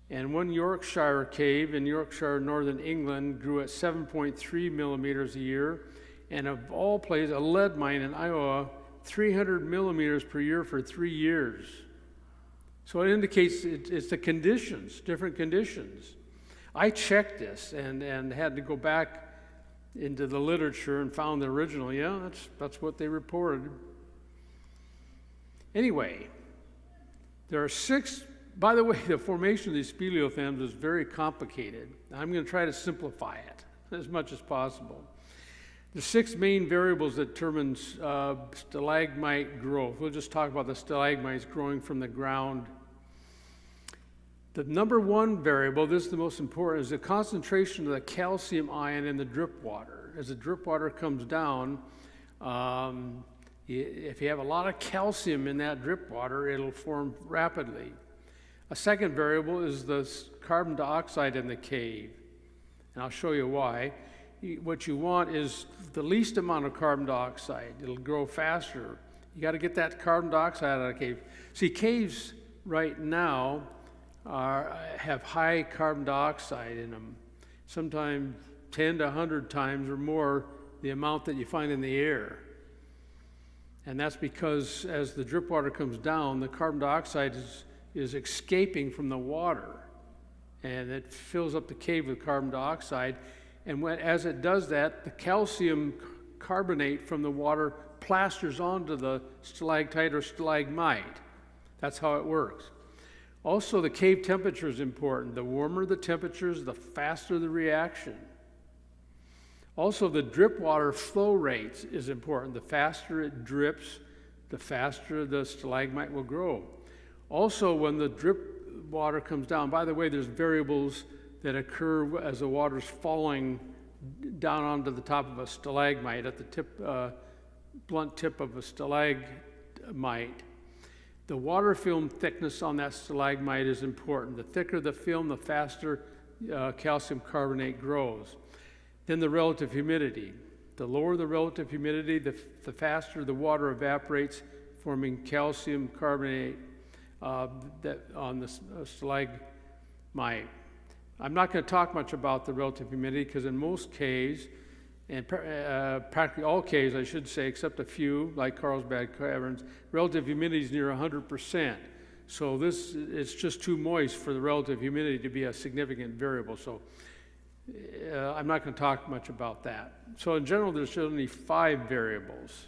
And one Yorkshire cave in Yorkshire, northern England, grew at 7.3 millimeters a year. And of all places, a lead mine in Iowa, 300 millimeters per year for 3 years. So it indicates it's the conditions, different conditions. I checked this and had to go back into the literature and found the original. Yeah, that's what they reported. Anyway, there are 6. By the way, the formation of these speleothems is very complicated. I'm going to try to simplify it as much as possible. The 6 main variables that determine stalagmite growth. We'll just talk about the stalagmites growing from the ground. The number 1 variable, this is the most important, is the concentration of the calcium ion in the drip water. As the drip water comes down, if you have a lot of calcium in that drip water, it'll form rapidly. A second variable is the carbon dioxide in the cave, and I'll show you why. What you want is the least amount of carbon dioxide. It'll grow faster. You got to get that carbon dioxide out of the cave. See, caves right now have high carbon dioxide in them, sometimes 10 to 100 times or more the amount that you find in the air. And that's because as the drip water comes down, the carbon dioxide is escaping from the water, and it fills up the cave with carbon dioxide. And as it does that, the calcium carbonate from the water plasters onto the stalactite or stalagmite. That's how it works. Also, the cave temperature is important. The warmer the temperatures, the faster the reaction. Also, the drip water flow rate is important. The faster it drips, the faster the stalagmite will grow. Also, when the drip water comes down, by the way, there's variables that occur as the water's falling down onto the top of a stalagmite at the blunt tip of a stalagmite. The water film thickness on that stalagmite is important. The thicker the film, the faster calcium carbonate grows. Then the relative humidity. The lower the relative humidity, the faster the water evaporates, forming calcium carbonate on the stalagmite. I'm not going to talk much about the relative humidity because in most caves, and practically all caves, I should say, except a few, like Carlsbad Caverns, relative humidity is near 100%. So it's just too moist for the relative humidity to be a significant variable. So I'm not going to talk much about that. So in general, there's only 5 variables.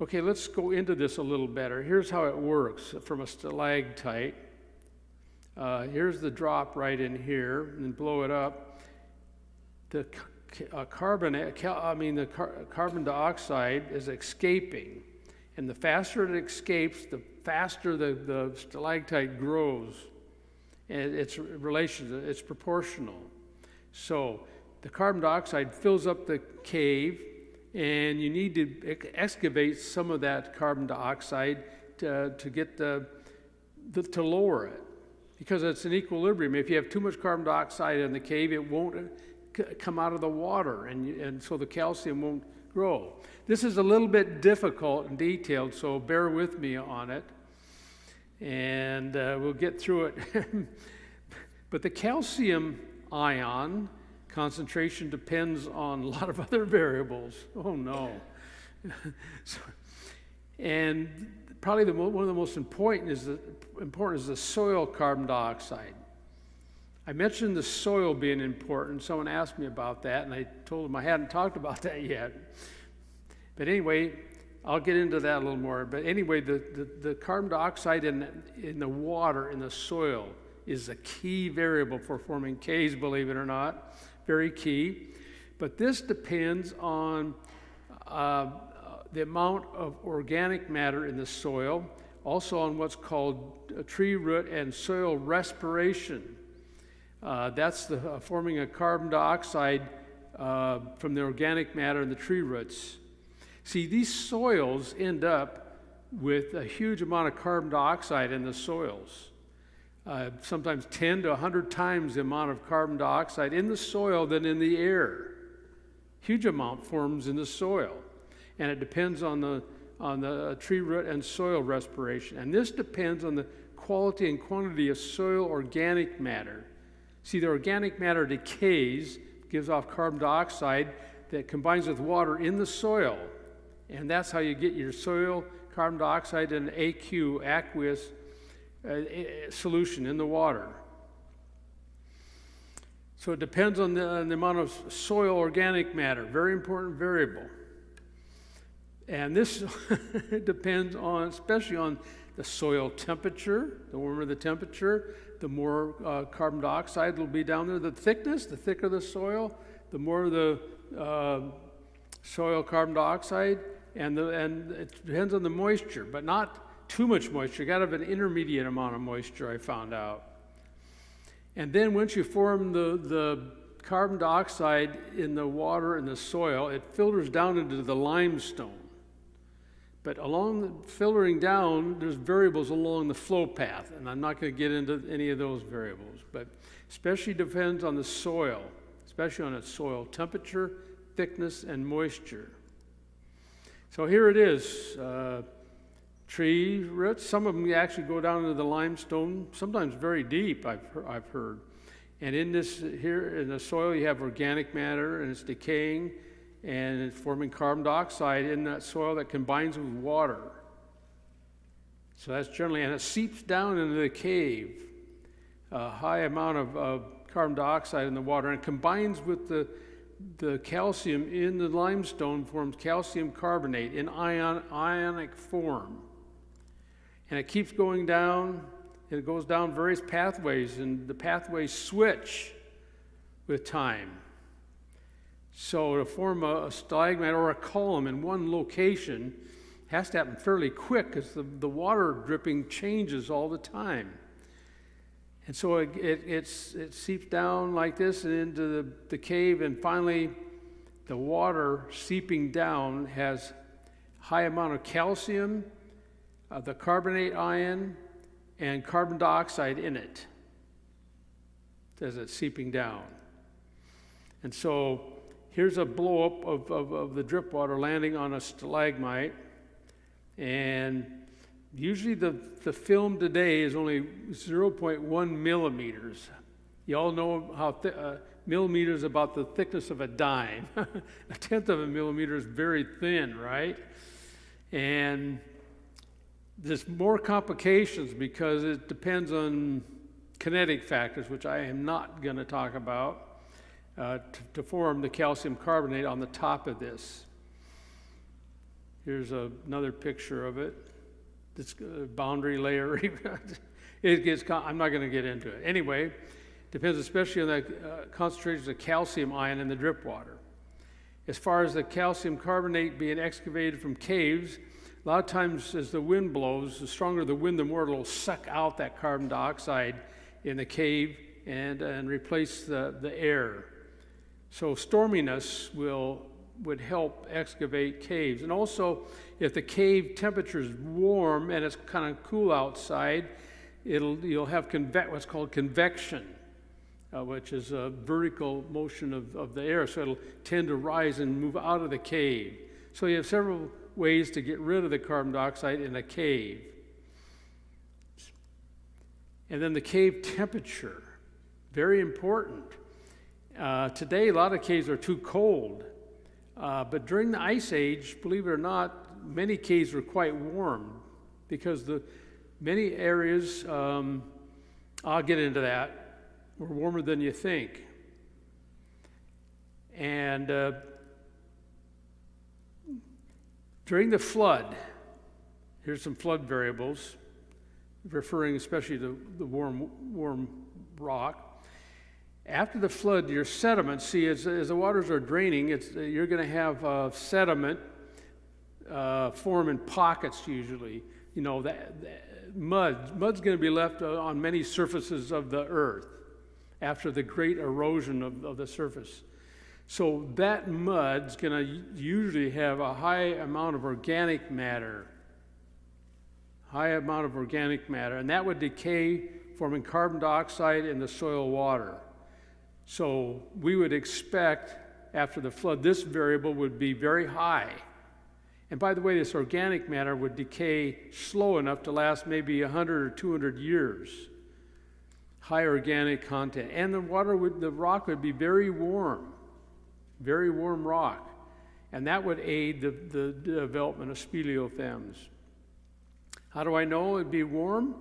Okay, let's go into this a little better. Here's how it works from a stalactite. Here's the drop right in here, and blow it up. The carbon dioxide is escaping, and the faster it escapes, the faster the stalactite grows. And it's proportional. So the carbon dioxide fills up the cave, and you need to excavate some of that carbon dioxide to get the to lower it, because it's an equilibrium. If you have too much carbon dioxide in the cave, it won't come out of the water, and so the calcium won't grow. This is a little bit difficult and detailed, so bear with me on it, and we'll get through it. But the calcium ion concentration depends on a lot of other variables. Oh no. And probably one of the most important is the soil carbon dioxide. I mentioned the soil being important. Someone asked me about that, and I told them I hadn't talked about that yet. But anyway, I'll get into that a little more. But anyway, the carbon dioxide in the water, in the soil, is a key variable for forming caves, believe it or not. Very key. But this depends on the amount of organic matter in the soil, also on what's called tree root and soil respiration. That's the forming of carbon dioxide from the organic matter in the tree roots. See, these soils end up with a huge amount of carbon dioxide in the soils. Sometimes 10 to 100 times the amount of carbon dioxide in the soil than in the air. Huge amount forms in the soil. And it depends on the tree root and soil respiration. And this depends on the quality and quantity of soil organic matter. See, the organic matter decays, gives off carbon dioxide that combines with water in the soil. And that's how you get your soil carbon dioxide in AQ, aqueous solution in the water. So it depends on the amount of soil organic matter, very important variable. And this depends on, especially on the soil temperature. The warmer the temperature, the more carbon dioxide will be down there. The thicker the soil, the more the soil carbon dioxide, and it depends on the moisture, but not too much moisture. You got to have an intermediate amount of moisture, I found out. And then once you form the carbon dioxide in the water and the soil, it filters down into the limestone. But along the filtering down, there's variables along the flow path, and I'm not going to get into any of those variables, but especially depends on the soil, especially on its soil temperature, thickness, and moisture. So here it is, tree roots. Some of them actually go down into the limestone, sometimes very deep, I've heard. And in this here in the soil, you have organic matter, and it's decaying, and it's forming carbon dioxide in that soil that combines with water. So that's generally, and it seeps down into the cave, a high amount of carbon dioxide in the water, and it combines with the calcium in the limestone, forms calcium carbonate in ionic form. And it keeps going down, and it goes down various pathways, and the pathways switch with time. So to form a stalagmite or a column in one location has to happen fairly quick, because the water dripping changes all the time. And so it seeps down like this and into the cave, and finally the water seeping down has high amount of calcium, the carbonate ion, and carbon dioxide in it as it's seeping down. And so here's a blow-up of the drip water landing on a stalagmite, and usually the film today is only 0.1 millimeters. You all know how millimeters about the thickness of a dime. A tenth of a millimeter is very thin, right? And there's more complications because it depends on kinetic factors, which I am not going to talk about, to form the calcium carbonate on the top of this. Here's another picture of it. This boundary layer. I'm not going to get into it. Anyway, depends especially on the concentrations of calcium ion in the drip water. As far as the calcium carbonate being excavated from caves, a lot of times as the wind blows, the stronger the wind, the more it'll suck out that carbon dioxide in the cave and replace the air. So storminess would help excavate caves. And also, if the cave temperature is warm and it's kind of cool outside, you'll have what's called convection, which is a vertical motion of the air, so it'll tend to rise and move out of the cave. So you have several ways to get rid of the carbon dioxide in a cave. And then the cave temperature, very important. Today, a lot of caves are too cold, but during the Ice Age, believe it or not, many caves were quite warm because many areas, I'll get into that, were warmer than you think. And during the flood, here's some flood variables, referring especially to the warm rock. After the flood, your sediment, see, as the waters are draining, you're going to have sediment form in pockets usually. You know, mud's going to be left on many surfaces of the earth after the great erosion of the surface. So that mud's going to usually have a high amount of organic matter, and that would decay, forming carbon dioxide in the soil water. So we would expect after the flood, this variable would be very high. And by the way, this organic matter would decay slow enough to last maybe 100 or 200 years. High organic content. And the rock would be very warm rock. And that would aid the development of speleothems. How do I know it'd be warm?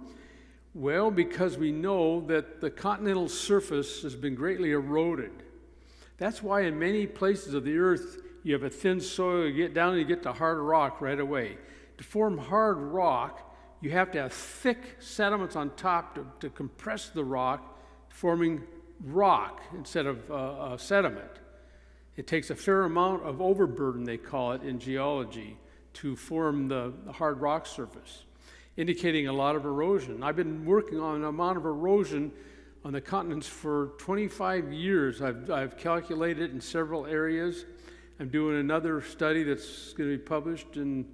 Well, because we know that the continental surface has been greatly eroded. That's why in many places of the earth, you have a thin soil, you get down and you get to hard rock right away. To form hard rock, you have to have thick sediments on top to compress the rock, forming rock instead of sediment. It takes a fair amount of overburden, they call it in geology, to form the hard rock surface, indicating a lot of erosion. I've been working on an amount of erosion on the continents for 25 years. I've calculated in several areas. I'm doing another study that's going to be published in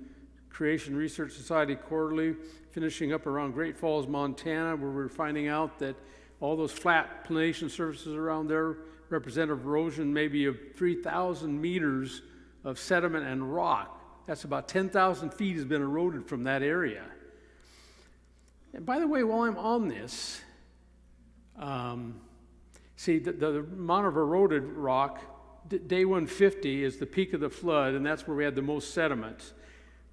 Creation Research Society Quarterly, finishing up around Great Falls, Montana, where we're finding out that all those flat planation surfaces around there represent erosion maybe of 3,000 meters of sediment and rock. That's about 10,000 feet has been eroded from that area. And by the way, while I'm on this, see, the amount of eroded rock, day 150 is the peak of the flood, and that's where we had the most sediment.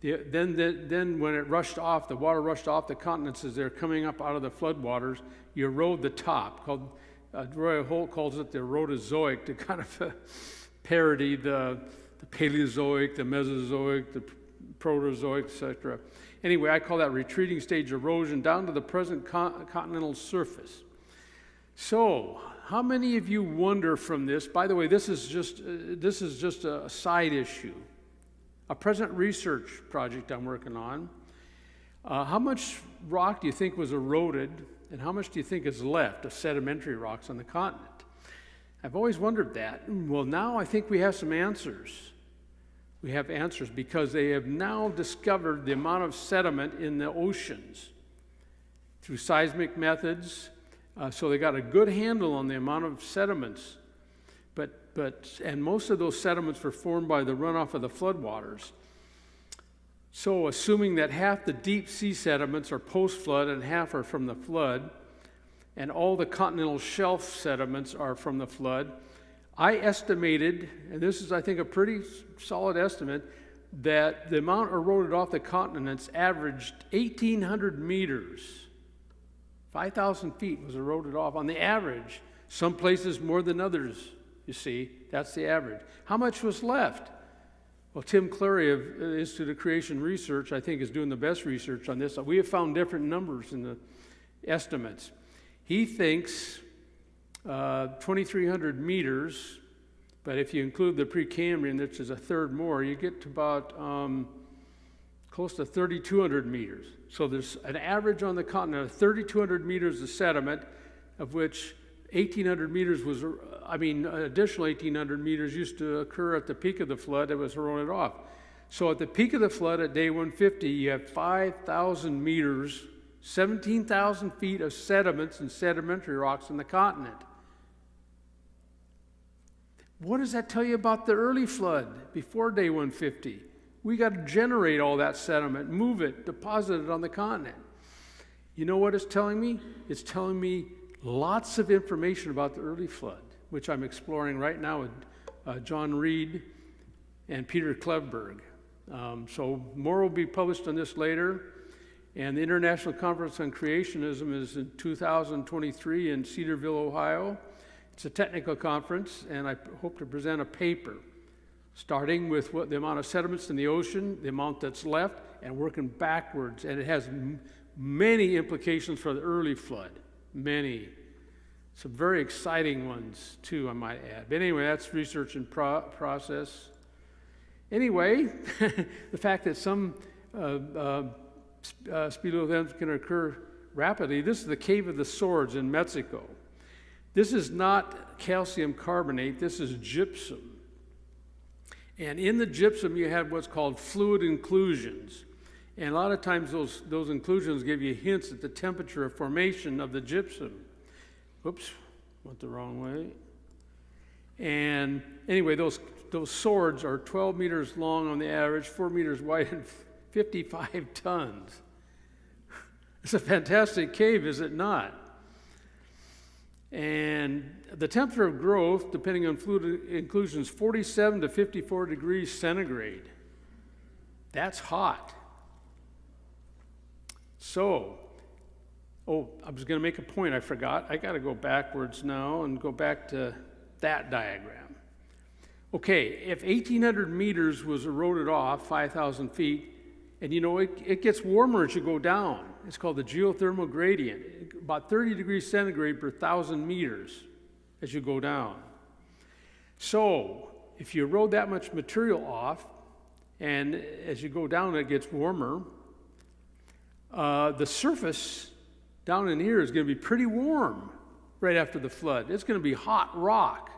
Then when it rushed off, the water rushed off the continents as they're coming up out of the floodwaters, you erode the top. Roy Holt calls it the erodozoic, to kind of parody the Paleozoic, the Mesozoic, the Proterozoic, etc. Anyway, I call that retreating stage erosion down to the present continental surface. So, how many of you wonder from this? By the way, this is just a side issue, a present research project I'm working on. How much rock do you think was eroded, and how much do you think is left of sedimentary rocks on the continent? I've always wondered that. Well, now I think we have some answers. We have answers because they have now discovered the amount of sediment in the oceans through seismic methods. So they got a good handle on the amount of sediments. And most of those sediments were formed by the runoff of the floodwaters. So assuming that half the deep sea sediments are post-flood and half are from the flood, and all the continental shelf sediments are from the flood, I estimated, and this is, I think, a pretty solid estimate, that the amount eroded off the continents averaged 1,800 meters. 5,000 feet was eroded off on the average. Some places more than others, you see. That's the average. How much was left? Well, Tim Clary of the Institute of Creation Research, I think, is doing the best research on this. We have found different numbers in the estimates. He thinks 2,300 meters, but if you include the Precambrian, which is a third more, you get to about close to 3,200 meters. So there's an average on the continent of 3,200 meters of sediment, of which 1,800 meters was, additional 1,800 meters used to occur at the peak of the flood that was eroded off. So at the peak of the flood at day 150, you have 5,000 meters 17,000 feet of sediments and sedimentary rocks in the continent. What does that tell you about the early flood before day 150? We got to generate all that sediment, move it, deposit it on the continent. You know what it's telling me? It's telling me lots of information about the early flood, which I'm exploring right now with John Reed and Peter Klevberg. So more will be published on this later. And the International Conference on Creationism is in 2023 in Cedarville, Ohio. It's a technical conference, and I hope to present a paper starting with the amount of sediments in the ocean, the amount that's left, and working backwards. And it has many implications for the early flood, many. Some very exciting ones, too, I might add. But anyway, that's research in process. Anyway, the fact that some speleothems can occur rapidly. This is the Cave of the Swords in Mexico. This is not calcium carbonate, this is gypsum. And in the gypsum you have what's called fluid inclusions. And a lot of times those inclusions give you hints at the temperature of formation of the gypsum. Whoops, went the wrong way. And anyway, those swords are 12 meters long on the average, 4 meters wide, and 55 tons. It's a fantastic cave, is it not? And the temperature of growth, depending on fluid inclusion, is 47 to 54 degrees centigrade. That's hot. So, I was going to make a point I forgot. I got to go backwards now and go back to that diagram. Okay, if 1,800 meters was eroded off, 5,000 feet, and you know, it gets warmer as you go down. It's called the geothermal gradient, about 30 degrees centigrade per 1,000 meters as you go down. So, if you erode that much material off, and as you go down it gets warmer, the surface down in here is going to be pretty warm right after the flood. It's going to be hot rock.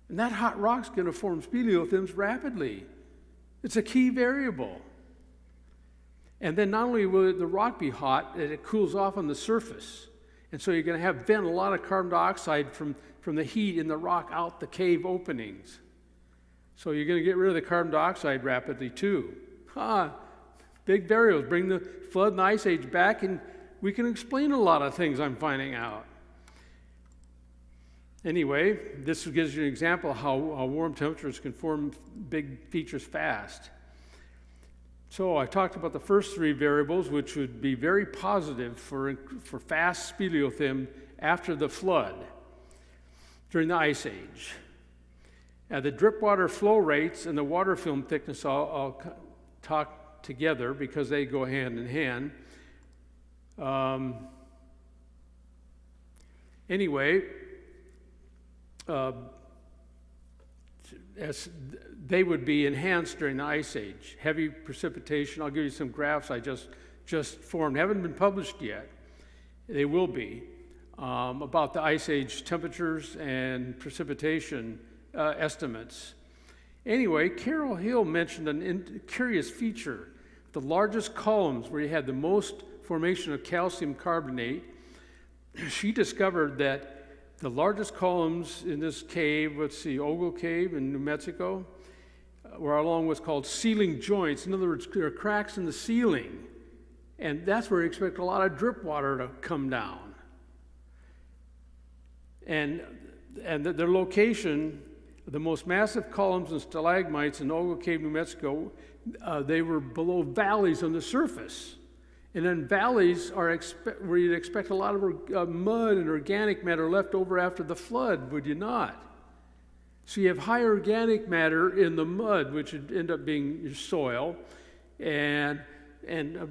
And that hot rock's going to form speleothems rapidly. It's a key variable. And then not only will the rock be hot, it cools off on the surface. And so you're going to have vent a lot of carbon dioxide from the heat in the rock out the cave openings. So you're going to get rid of the carbon dioxide rapidly too. Big variables. Bring the flood and ice age back and we can explain a lot of things I'm finding out. Anyway, this gives you an example of how warm temperatures can form big features fast. So I talked about the first three variables, which would be very positive for fast speleothem after the flood, during the ice age. The drip water flow rates and the water film thickness I'll talk together because they go hand in hand. Anyway, as they would be enhanced during the ice age. Heavy precipitation, I'll give you some graphs I just formed, haven't been published yet. They will be, about the ice age temperatures and precipitation estimates. Anyway, Carol Hill mentioned a curious feature. The largest columns where you had the most formation of calcium carbonate, she discovered that the largest columns in this cave, let's see, Ogle Cave in New Mexico, were along what's called ceiling joints. In other words, there are cracks in the ceiling. And that's where you expect a lot of drip water to come down. And their location, the most massive columns and stalagmites in Ogle Cave, New Mexico, they were below valleys on the surface. And then valleys are where you'd expect a lot of mud and organic matter left over after the flood, would you not? So you have high organic matter in the mud, which would end up being your soil, and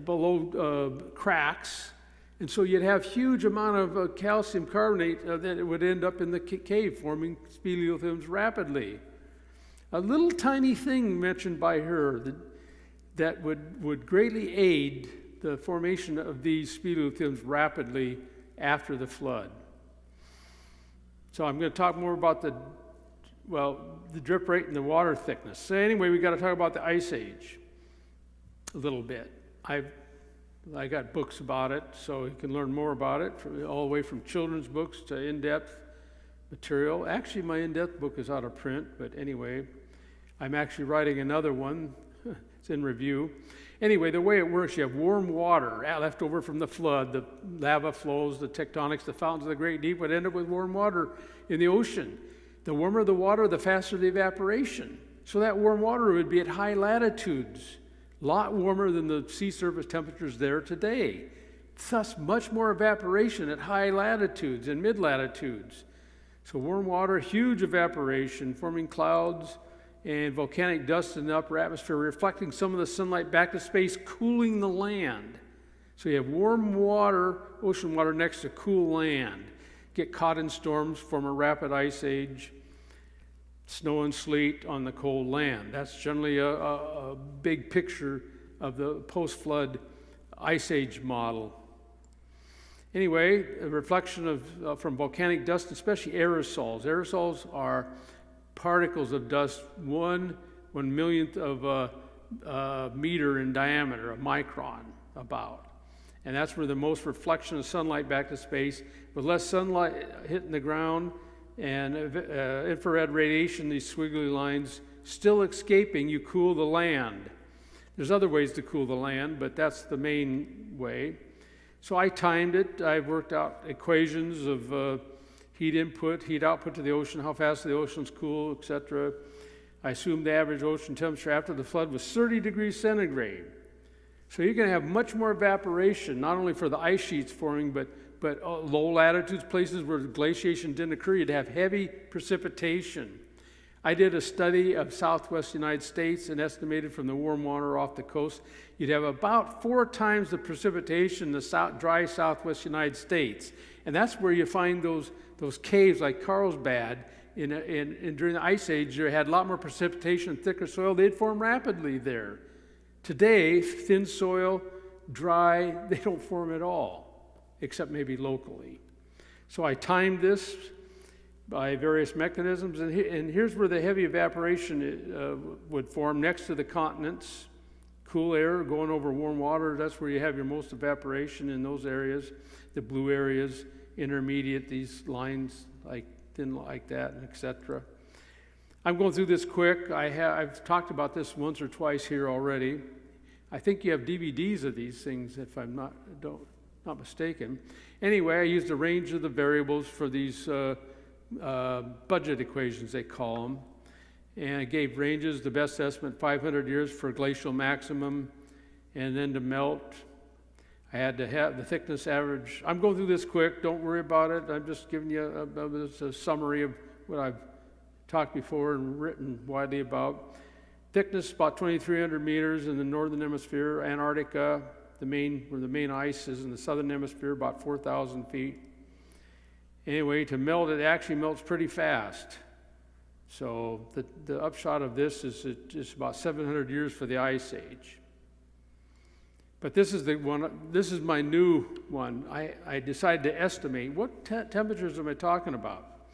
below cracks. And so you'd have huge amount of calcium carbonate that would end up in the cave, forming speleothems rapidly. A little tiny thing mentioned by her that would greatly aid the formation of these speleothems rapidly after the flood. So I'm going to talk more about the drip rate and the water thickness. So anyway, we've got to talk about the ice age a little bit. I've I got books about it, so you can learn more about it, all the way from children's books to in-depth material. Actually, my in-depth book is out of print, but anyway, I'm actually writing another one. It's in review. Anyway, the way it works, you have warm water left over from the flood. The lava flows, the tectonics, the fountains of the great deep would end up with warm water in the ocean. The warmer the water, the faster the evaporation. So that warm water would be at high latitudes, a lot warmer than the sea surface temperatures there today. Thus, much more evaporation at high latitudes and mid-latitudes. So warm water, huge evaporation, forming clouds and volcanic dust in the upper atmosphere, reflecting some of the sunlight back to space, cooling the land. So you have warm water, ocean water next to cool land. Get caught in storms, form a rapid ice age, snow and sleet on the cold land. That's generally a big picture of the post-flood ice age model. Anyway, a reflection of from volcanic dust, especially aerosols. Aerosols are particles of dust 1/1,000,000th of a meter in diameter, a micron about. And that's where the most reflection of sunlight back to space. With less sunlight hitting the ground and infrared radiation, these squiggly lines still escaping, you cool the land. There's other ways to cool the land, but that's the main way. So I timed it. I worked out equations of heat input, heat output to the ocean, how fast the oceans cool, etc. I assumed the average ocean temperature after the flood was 30 degrees centigrade. So you're going to have much more evaporation, not only for the ice sheets forming, but low latitudes, places where glaciation didn't occur, you'd have heavy precipitation. I did a study of southwest United States and estimated from the warm water off the coast, you'd have about 4 times the precipitation in the dry southwest United States. And that's where you find those caves like Carlsbad. During the Ice Age, you had a lot more precipitation and thicker soil. They'd form rapidly there. Today, thin soil, dry, they don't form at all, except maybe locally. So I timed this by various mechanisms, and here's where the heavy evaporation would form next to the continents. Cool air going over warm water, that's where you have your most evaporation in those areas. The blue areas, intermediate, these lines like thin like that, etc. I'm going through this quick. I've talked about this once or twice here already. I think you have DVDs of these things, if I'm not mistaken. Anyway, I used a range of the variables for these budget equations, they call them. And I gave ranges, the best estimate, 500 years for glacial maximum, and then to melt. I had to have the thickness average. I'm going through this quick, don't worry about it. I'm just giving you a summary of what I've talked before and written widely about. Thickness about 2,300 meters in the northern hemisphere. Antarctica, where the main ice is in the southern hemisphere, about 4,000 feet. Anyway, to melt, it actually melts pretty fast. So the upshot of this is it's about 700 years for the Ice Age. But this is the one. This is my new one. I decided to estimate what temperatures am I talking about.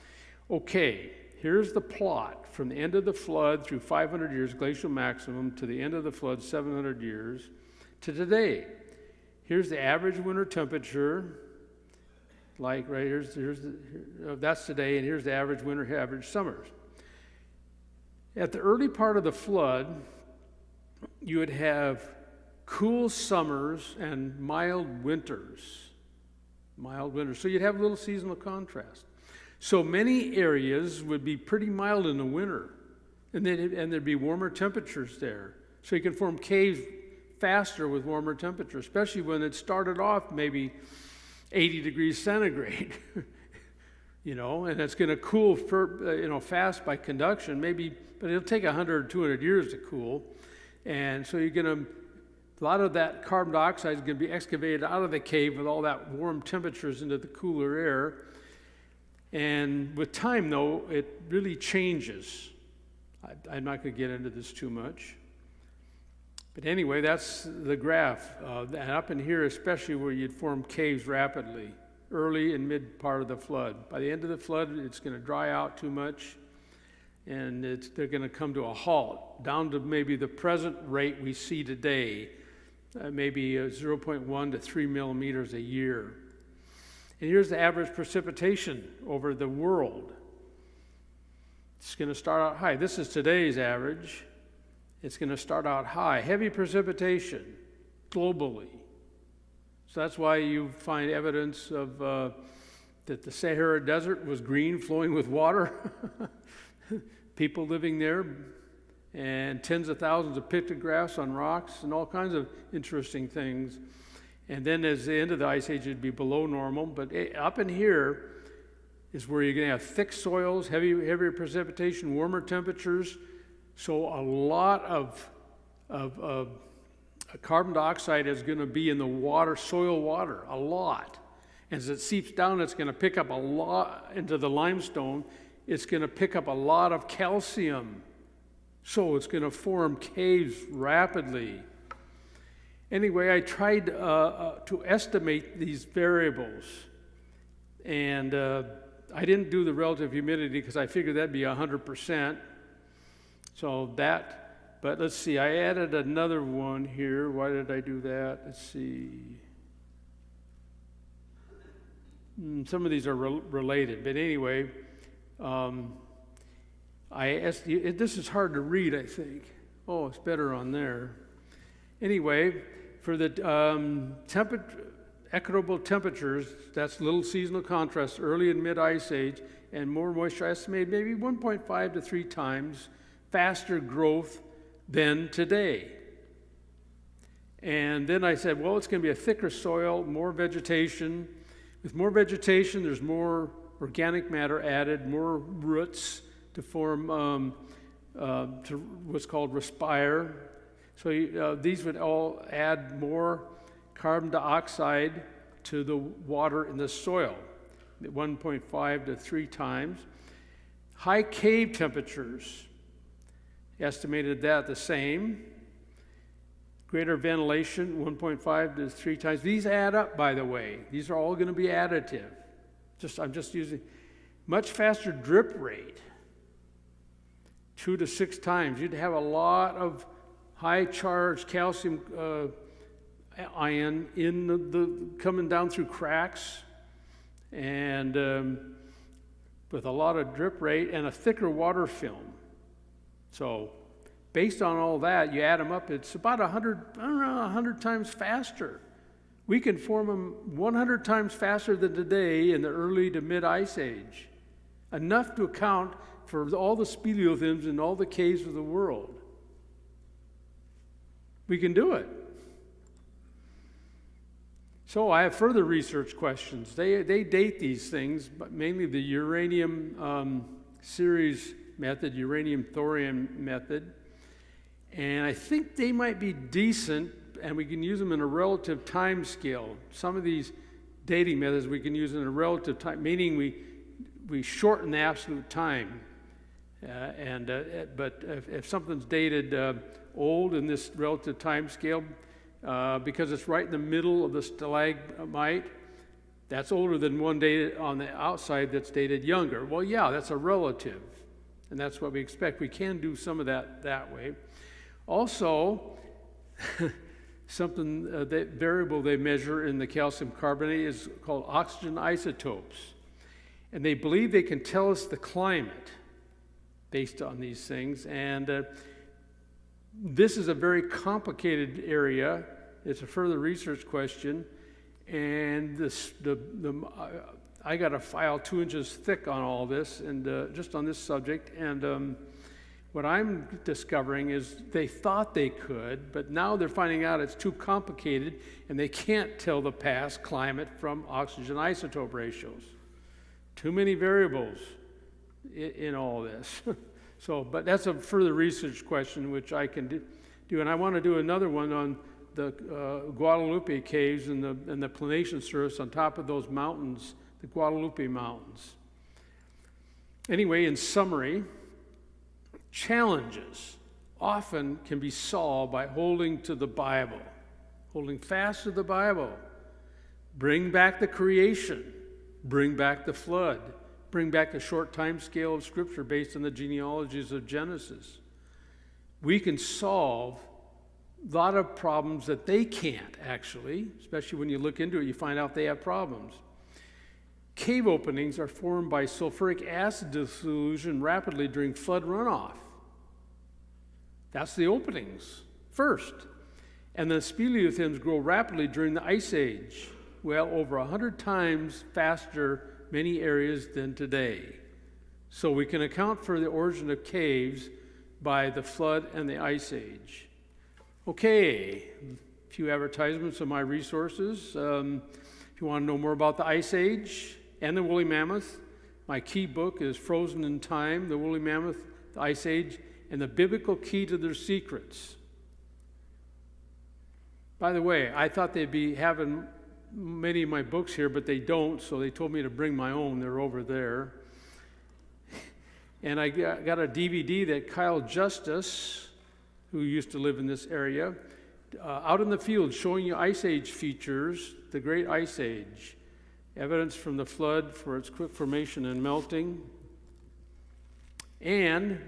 Okay, here's the plot from the end of the flood through 500 years glacial maximum to the end of the flood 700 years to today. Here's the average winter temperature. Like right that's today, and here's the average winter, average summers. At the early part of the flood, you would have cool summers and mild winters. So you'd have a little seasonal contrast. So many areas would be pretty mild in the winter, and there'd be warmer temperatures there. So you can form caves faster with warmer temperatures, especially when it started off maybe 80 degrees centigrade, and it's going to cool fast by conduction, maybe, but it'll take 100 or 200 years to cool. And so a lot of that carbon dioxide is going to be excavated out of the cave with all that warm temperatures into the cooler air. And with time, though, it really changes. I'm not going to get into this too much. But anyway, that's the graph. And up in here, especially where you'd form caves rapidly, early and mid part of the flood. By the end of the flood, it's going to dry out too much, and they're going to come to a halt, down to maybe the present rate we see today, maybe 0.1 to 3 millimeters a year. And here's the average precipitation over the world. It's going to start out high. This is today's average. It's going to start out high. Heavy precipitation globally. So that's why you find evidence of that the Sahara Desert was green, flowing with water. People living there, and tens of thousands of pictographs on rocks and all kinds of interesting things. And then as the end of the Ice Age, it'd be below normal. But up in here is where you're going to have thick soils, heavier precipitation, warmer temperatures. So a lot of carbon dioxide is going to be in the water, soil water, a lot. As it seeps down, it's going to pick up a lot into the limestone. It's going to pick up a lot of calcium. So it's going to form caves rapidly. Anyway, I tried to estimate these variables. And I didn't do the relative humidity because I figured that'd be 100%. So that, but let's see, I added another one here. Why did I do that? Let's see. Some of these are related, but anyway, this is hard to read, I think. Oh, it's better on there. Anyway, for the equitable temperatures, that's little seasonal contrast, early and mid-ice age, and more moisture, estimated maybe 1.5 to 3 times faster growth than today. And then I said, well, it's going to be a thicker soil, more vegetation. With more vegetation, there's more organic matter added, more roots to form to what's called respire. So these would all add more carbon dioxide to the water in the soil, 1.5 to 3 times. High cave temperatures, estimated that the same. Greater ventilation, 1.5 to 3 times. These add up, by the way. These are all going to be additive. I'm just using much faster drip rate, 2 to 6 times. You'd have a lot of high charged calcium ion in the coming down through cracks, and with a lot of drip rate and a thicker water film. So based on all that, you add them up, it's about 100 times faster. We can form them 100 times faster than today in the early to mid-ice age, enough to account for all the speleothems in all the caves of the world. We can do it. So I have further research questions. They date these things, but mainly the uranium series method, uranium-thorium method. And I think they might be decent, and we can use them in a relative time scale. Some of these dating methods we can use in a relative time, meaning we shorten the absolute time. But if something's dated old in this relative time scale, because it's right in the middle of the stalagmite, that's older than one dated on the outside that's dated younger. Well, yeah, that's a relative, and that's what we expect. We can do some of that way. Also, something that variable they measure in the calcium carbonate is called oxygen isotopes, and they believe they can tell us the climate based on these things. And this is a very complicated area. It's a further research question, and I got a file 2 inches thick on all this, and just on this subject. And what I'm discovering is they thought they could, but now they're finding out it's too complicated, and they can't tell the past climate from oxygen isotope ratios. Too many variables in all this. So, but that's a further research question which I can do. And I want to do another one on the Guadalupe caves and the planation surface on top of those mountains, the Guadalupe Mountains. Anyway, in summary, challenges often can be solved by holding to the Bible, holding fast to the Bible. Bring back the creation, bring back the flood, bring back the short time scale of Scripture based on the genealogies of Genesis. We can solve lot of problems that they can't actually, especially when you look into it, you find out they have problems. Cave openings are formed by sulfuric acid dissolution rapidly during flood runoff. That's the openings first. And the speleothems grow rapidly during the Ice Age, well, over 100 times faster many areas than today. So we can account for the origin of caves by the flood and the Ice Age. Okay, a few advertisements of my resources. If you want to know more about the Ice Age and the woolly mammoth, my key book is Frozen in Time, the Woolly Mammoth, the Ice Age, and the Biblical Key to Their Secrets. By the way, I thought they'd be having many of my books here, but they don't, so they told me to bring my own. They're over there. And I got a DVD that Kyle Justice, who used to live in this area, out in the field showing you Ice Age features, the Great Ice Age, evidence from the flood for its quick formation and melting. And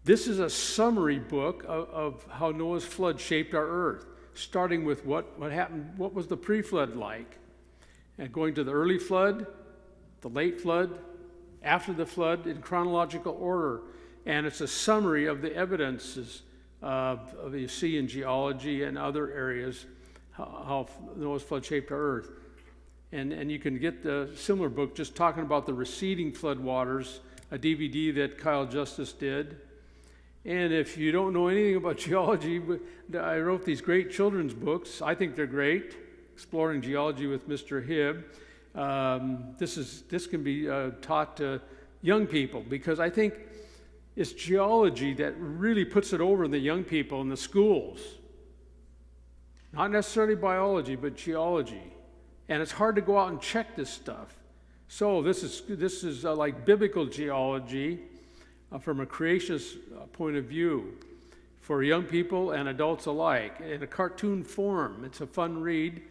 this is a summary book of how Noah's flood shaped our earth, starting with what happened, what was the pre-flood like, and going to the early flood, the late flood, after the flood in chronological order. And it's a summary of the evidences of you see in geology and other areas how Noah's flood shaped our earth. And you can get the similar book just talking about the receding flood waters, a DVD that Kyle Justice did. And if you don't know anything about geology, I wrote these great children's books. I think they're great. Exploring Geology with Mr. Hibb. This can be taught to young people, because I think it's geology that really puts it over in the young people in the schools. Not necessarily biology, but geology. And it's hard to go out and check this stuff. So this is like biblical geology from a creationist point of view for young people and adults alike in a cartoon form. It's a fun read.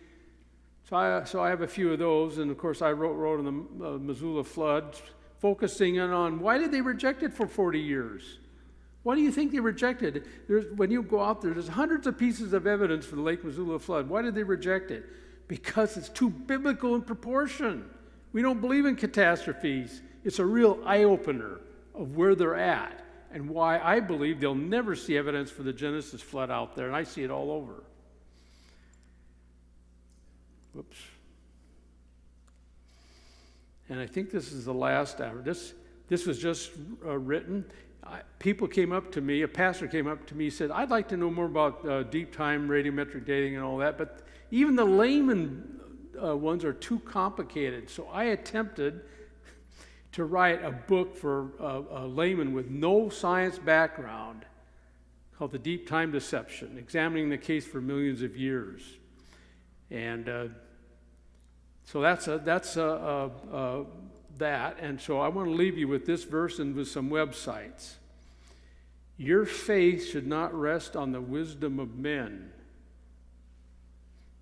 So I have a few of those, and of course I wrote on the Missoula flood, focusing in on why did they reject it for 40 years? Why do you think they rejected it? When you go out there's hundreds of pieces of evidence for the Lake Missoula flood. Why did they reject it? Because it's too biblical in proportion. We don't believe in catastrophes. It's a real eye-opener of where they're at and why I believe they'll never see evidence for the Genesis flood out there, and I see it all over. Whoops. And I think this is the last hour. This was just written. People came up to me, a pastor came up to me, said, I'd like to know more about deep time radiometric dating and all that, but even the layman ones are too complicated. So I attempted to write a book for a layman with no science background called The Deep Time Deception, examining the case for millions of years. And so that's that. And so I want to leave you with this verse and with some websites. Your faith should not rest on the wisdom of men.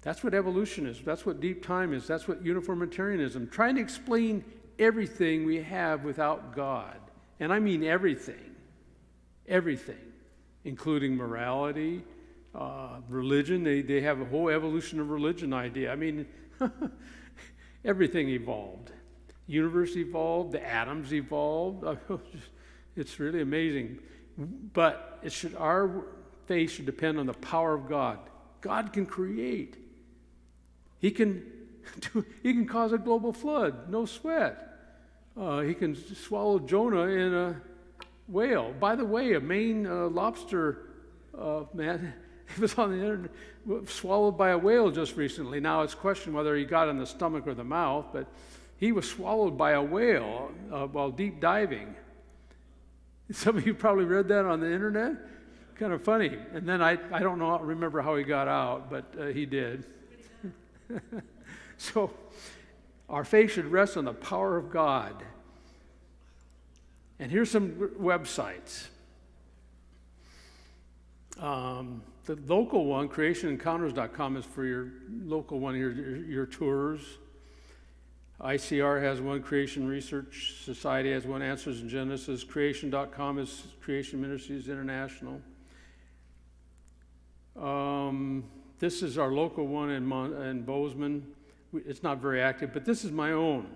That's what evolution is. That's what deep time is. That's what uniformitarianism. Trying to explain everything we have without God. And I mean everything. Everything. Including morality, religion. They have a whole evolution of religion idea. I mean, everything evolved. The universe evolved. The atoms evolved. It's really amazing. But our faith should depend on the power of God. God can create. He can cause a global flood, no sweat. He can swallow Jonah in a whale. By the way, a Maine lobster man, he was on the internet, swallowed by a whale just recently. Now it's questioned whether he got in the stomach or the mouth, but he was swallowed by a whale while deep diving. Some of you probably read that on the internet. Kind of funny. And then I don't remember how he got out, but he did. So our faith should rest on the power of God. And here's some websites. The local one, creationencounters.com, is for your local one, your tours. ICR has one, Creation Research Society has one, Answers in Genesis. Creation.com is Creation Ministries International. This is our local one in Bozeman. It's not very active, but this is my own.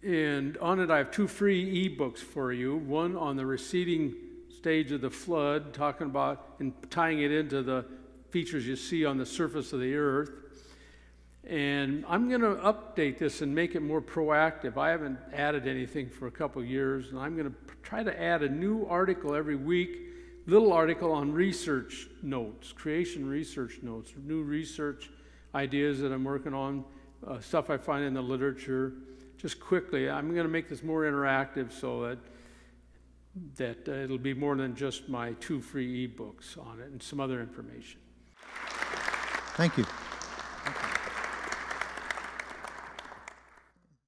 And on it I have 2 free ebooks for you. One on the receding stage of the flood, talking about and tying it into the features you see on the surface of the earth. And I'm going to update this and make it more proactive. I haven't added anything for a couple years, and I'm going to try to add a new article every week, little article on research notes, creation research notes, new research ideas that I'm working on, stuff I find in the literature. Just quickly, I'm going to make this more interactive so that it'll be more than just my 2 free ebooks on it and some other information. Thank you.